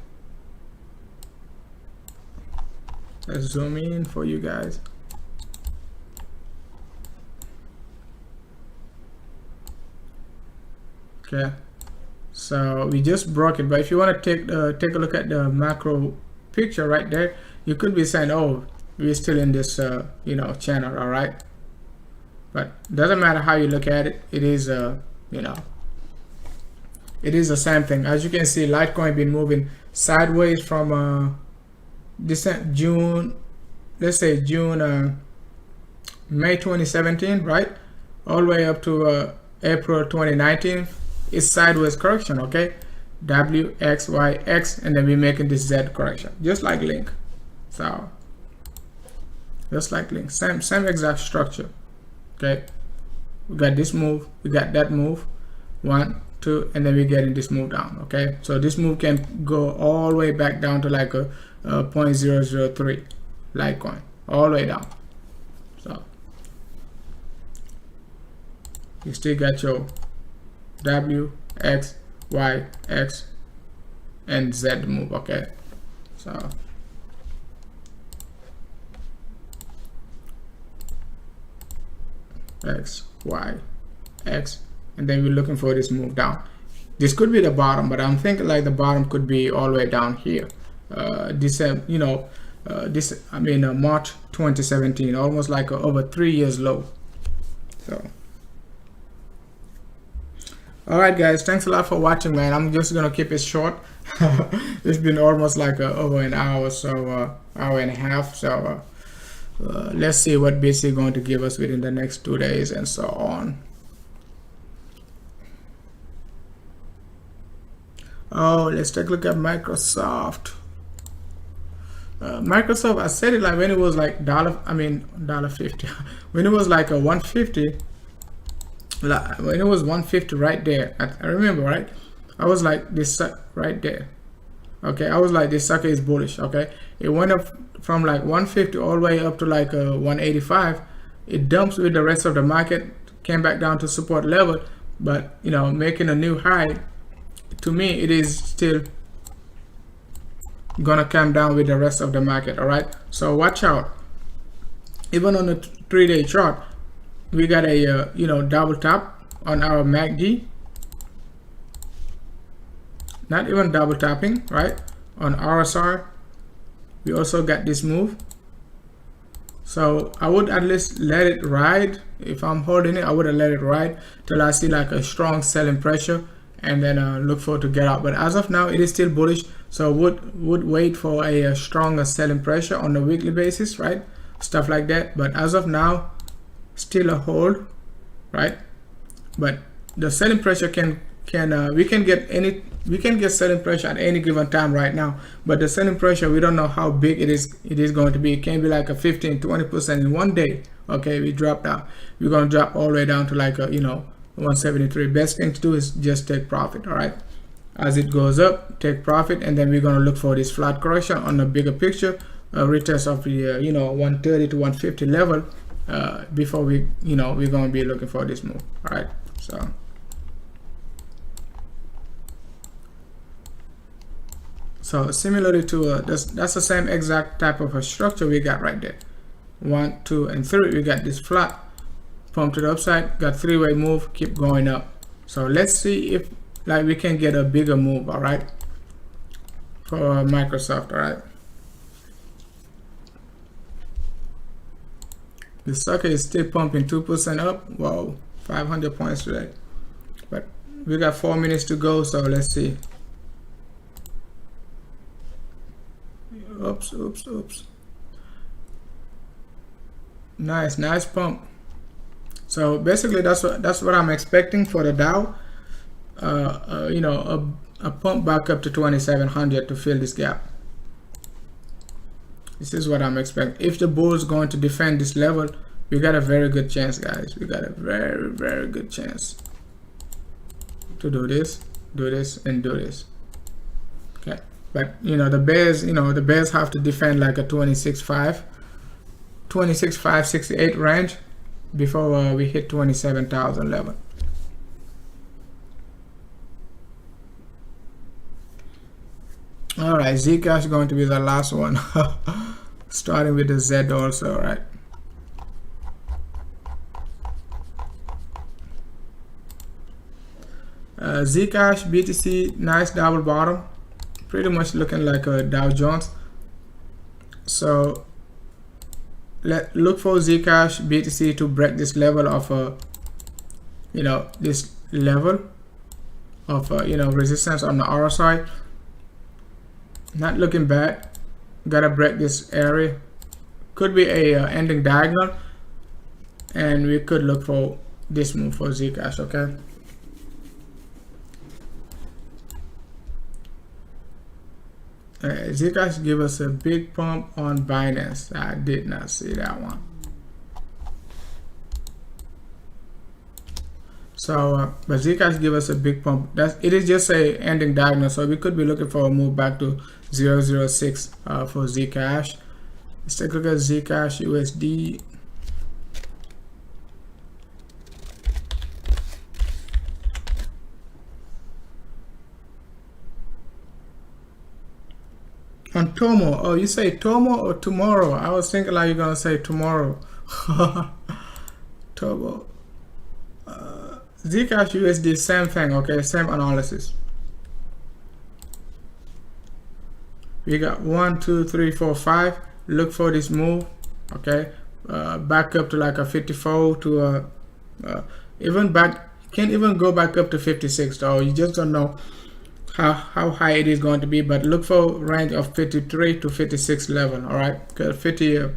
let's zoom in for you guys. Okay, so we just broke it, but if you want to take a look at the macro picture right there, you could be saying, oh, we're still in this channel, all right, but doesn't matter how you look at it. It is it is the same thing. As you can see, Litecoin been moving sideways from June, let's say June, May 2017, right, all the way up to April 2019. It's sideways correction. Okay, WXYX, and then we're making this Z correction, just like link. So just like link, same exact structure. Okay, we got this move, we got that move, 1, 2, and then we're getting this move down. Okay, so this move can go all the way back down to like a 0.003 Litecoin, all the way down. So you still got your W, X, Y, X, and Z move. Okay, so X, Y, X, and then we're looking for this move down. This could be the bottom, but I'm thinking like the bottom could be all the way down here. March 2017, almost like over 3 years low. So all right, guys, thanks a lot for watching, man. I'm just gonna keep it short. It's been almost like over an hour, so hour and a half. So let's see what BTC going to give us within the next 2 days and so on. Oh, let's take a look at Microsoft. Microsoft, I said it like when it was like $1.50. When it was like a 150. When it was 150 right there, I remember, right? I was like, this right there. Okay, I was like, this sucker is bullish. Okay, it went up from like 150 all the way up to like 185. It dumps with the rest of the market, came back down to support level, but making a new high. To me, it is still gonna come down with the rest of the market. All right, so watch out. Even on the 3-day chart, we got a double tap on our MACD. Not even double tapping, right? On RSI, we also got this move. So I would at least let it ride. If I'm holding it, I would have let it ride till I see like a strong selling pressure, and then look for it to get out. But as of now, it is still bullish, so would wait for a stronger selling pressure on the weekly basis, right? Stuff like that. But as of now, still a hold, right? But the selling pressure we can get selling pressure at any given time right now, but the selling pressure, we don't know how big it is going to be. It can be like a 15-20% in one day, Okay, we dropped down. We're gonna drop all the way down to like a, 173. Best thing to do is just take profit. All right, as it goes up, take profit, and then we're gonna look for this flat correction on the bigger picture, retest of the 130 to 150 level before we we're gonna be looking for this move. All right, so similarly to that's the same exact type of a structure we got right there. 1, 2, and 3. We got this flat, pump to the upside, got three-way move, keep going up. So let's see if like we can get a bigger move. All right, for Microsoft. All right, the sucker is still pumping 2% up. Wow, 500 points today, but we got 4 minutes to go, so let's see. Oops. Nice pump. So basically that's what I'm expecting for the Dow. A pump back up to 2700 to fill this gap. This is what I'm expecting. If the bull is going to defend this level, we got a very good chance, guys. We got a very good chance to do this, and do this. Okay, but the bears have to defend like a 26.568 range before we hit 27,000 level. All right, Zcash is going to be the last one. Starting with the Z also. All right, Zcash, BTC, nice double bottom, pretty much looking like a Dow Jones. So look for Zcash, BTC to break this level of this level of resistance on the RSI. Not looking bad. Gotta break this area. Could be a ending diagonal, and we could look for this move for Zcash. Okay, Zcash give us a big pump on Binance. I did not see that one. So but Zcash give us a big pump. It is just a ending diagonal, so we could be looking for a move back to 0.06 for Zcash. Let's take a look at Zcash USD. On Tomo. Oh, you say Tomo or tomorrow? I was thinking like you're gonna say tomorrow. Tomo. Zcash USD, same thing. Okay, same analysis. We got 1, 2, 3, 4, 5. Look for this move. Okay, back up to like a 54 to even back. Can't even go back up to 56 though. You just don't know how high it is going to be, but look for range of 53 to 56 level. All right, 50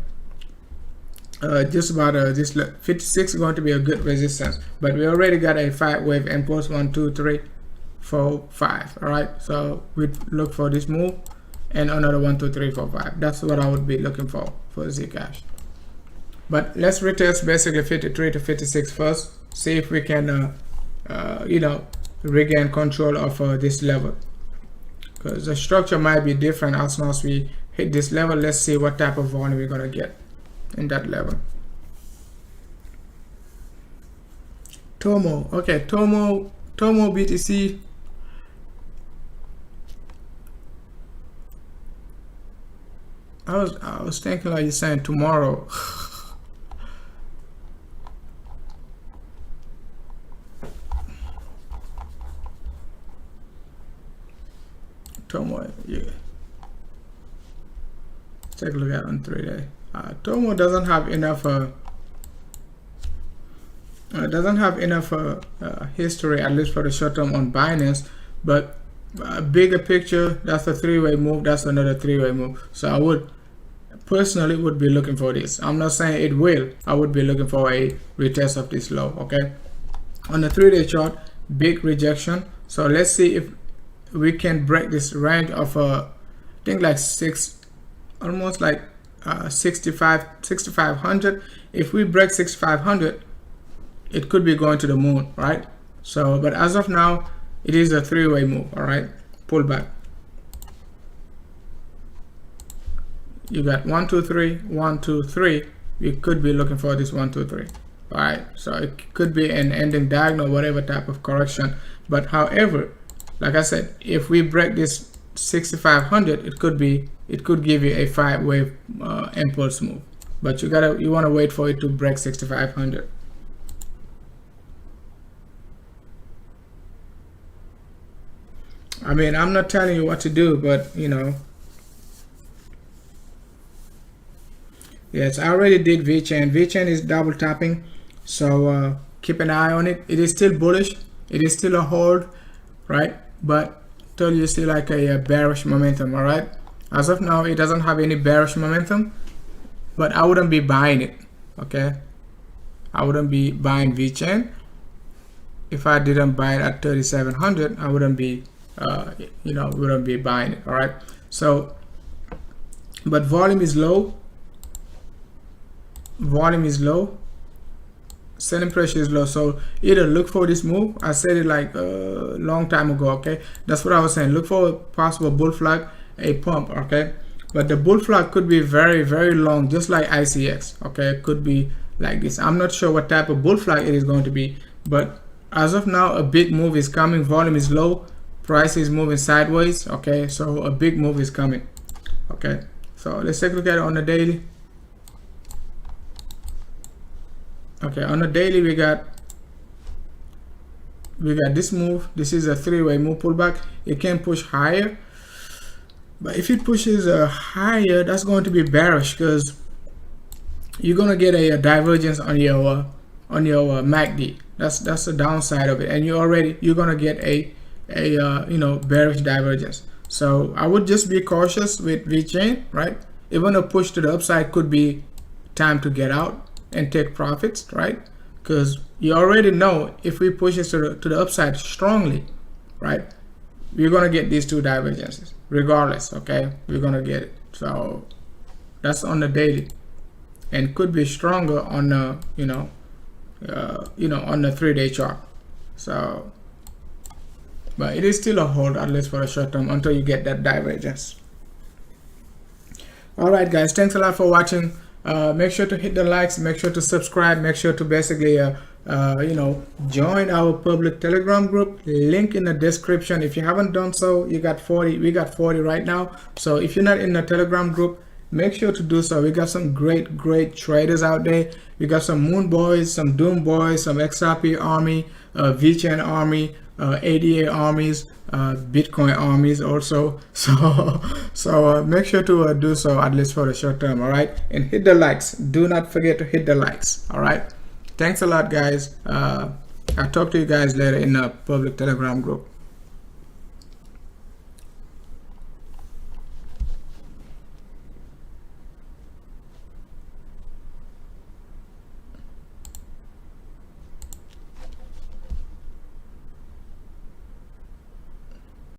just about this 56 is going to be a good resistance, but we already got a 5-wave impulse. 1, 2, 3, 4, 5. All right, so we look for this move and another 1, 2, 3, 4, 5. That's what I would be looking for Zcash. But let's retest basically 53 to 56 first, see if we can regain control of this level, because the structure might be different as soon as we hit this level. Let's see what type of volume we're gonna get in that level. Tomo. Okay, Tomo BTC. I was thinking like you're saying tomorrow. Tomo, yeah. Take a look at it on 3-day. Tomo doesn't have enough history, at least for the short term, on Binance, but bigger picture, that's a 3-way move, that's another 3-way move. So I would personally be looking for this. I'm not saying it will. I would be looking for a retest of this low. Okay, on the 3-day chart, big rejection. So let's see if we can break this range of I think like almost like 6,500, if we break 6500, it could be going to the moon, right? So, but as of now, it is a three-way move. All right, pullback. You got 1 2 3 1 2 3. We could be looking for this 1 2 3. All right, so it could be an ending diagonal, whatever type of correction. But however, like I said, if we break this 6500, it could give you a 5-wave impulse move. But you want to wait for it to break 6500. I mean, I'm not telling you what to do, but you know. Yes, I already did VChain. VChain is double tapping, so keep an eye on it. It is still bullish. It is still a hold, right? But tell you see like a bearish momentum. All right. As of now, it doesn't have any bearish momentum, but I wouldn't be buying it. Okay, I wouldn't be buying VChain. If I didn't buy it at 3,700, I wouldn't be, wouldn't be buying it. All right. So, but volume is low. Volume is low, selling pressure is low, so either look for this move. I said it like a long time ago. Okay, that's what I was saying. Look for a possible bull flag, a pump. Okay, but the bull flag could be very, very long, just like ICX. Okay, it could be like this. I'm not sure what type of bull flag it is going to be, but as of now, a big move is coming. Volume is low, price is moving sideways. Okay, so a big move is coming. Okay, so let's take a look at it on the daily. Okay, on the daily we got this move. This is a three-way move pullback. It can push higher, but if it pushes higher, that's going to be bearish because you're gonna get a divergence on your MACD. That's the downside of it, and you're gonna get a bearish divergence. So I would just be cautious with VChain, right? Even a push to the upside could be time to get out and take profits, right? Because you already know if we push it to the upside strongly, right, we're gonna get these two divergences regardless. Okay, we're gonna get it. So that's on the daily, and could be stronger on the on the 3-day chart. So, but it is still a hold, at least for a short term, until you get that divergence. All right, guys, thanks a lot for watching. Make sure to hit the likes, make sure to subscribe, make sure to basically join our public Telegram group. Link in the description. If you haven't done so, we got 40 right now. So if you're not in the Telegram group, make sure to do so. We got some great traders out there. We got some Moon Boys, some Doom Boys, some XRP army, VChain army, ADA armies, Bitcoin armies also. So make sure to do so, at least for the short term. All right, and hit the likes. Do not forget to hit the likes. All right, thanks a lot, guys. I'll talk to you guys later in the public Telegram group.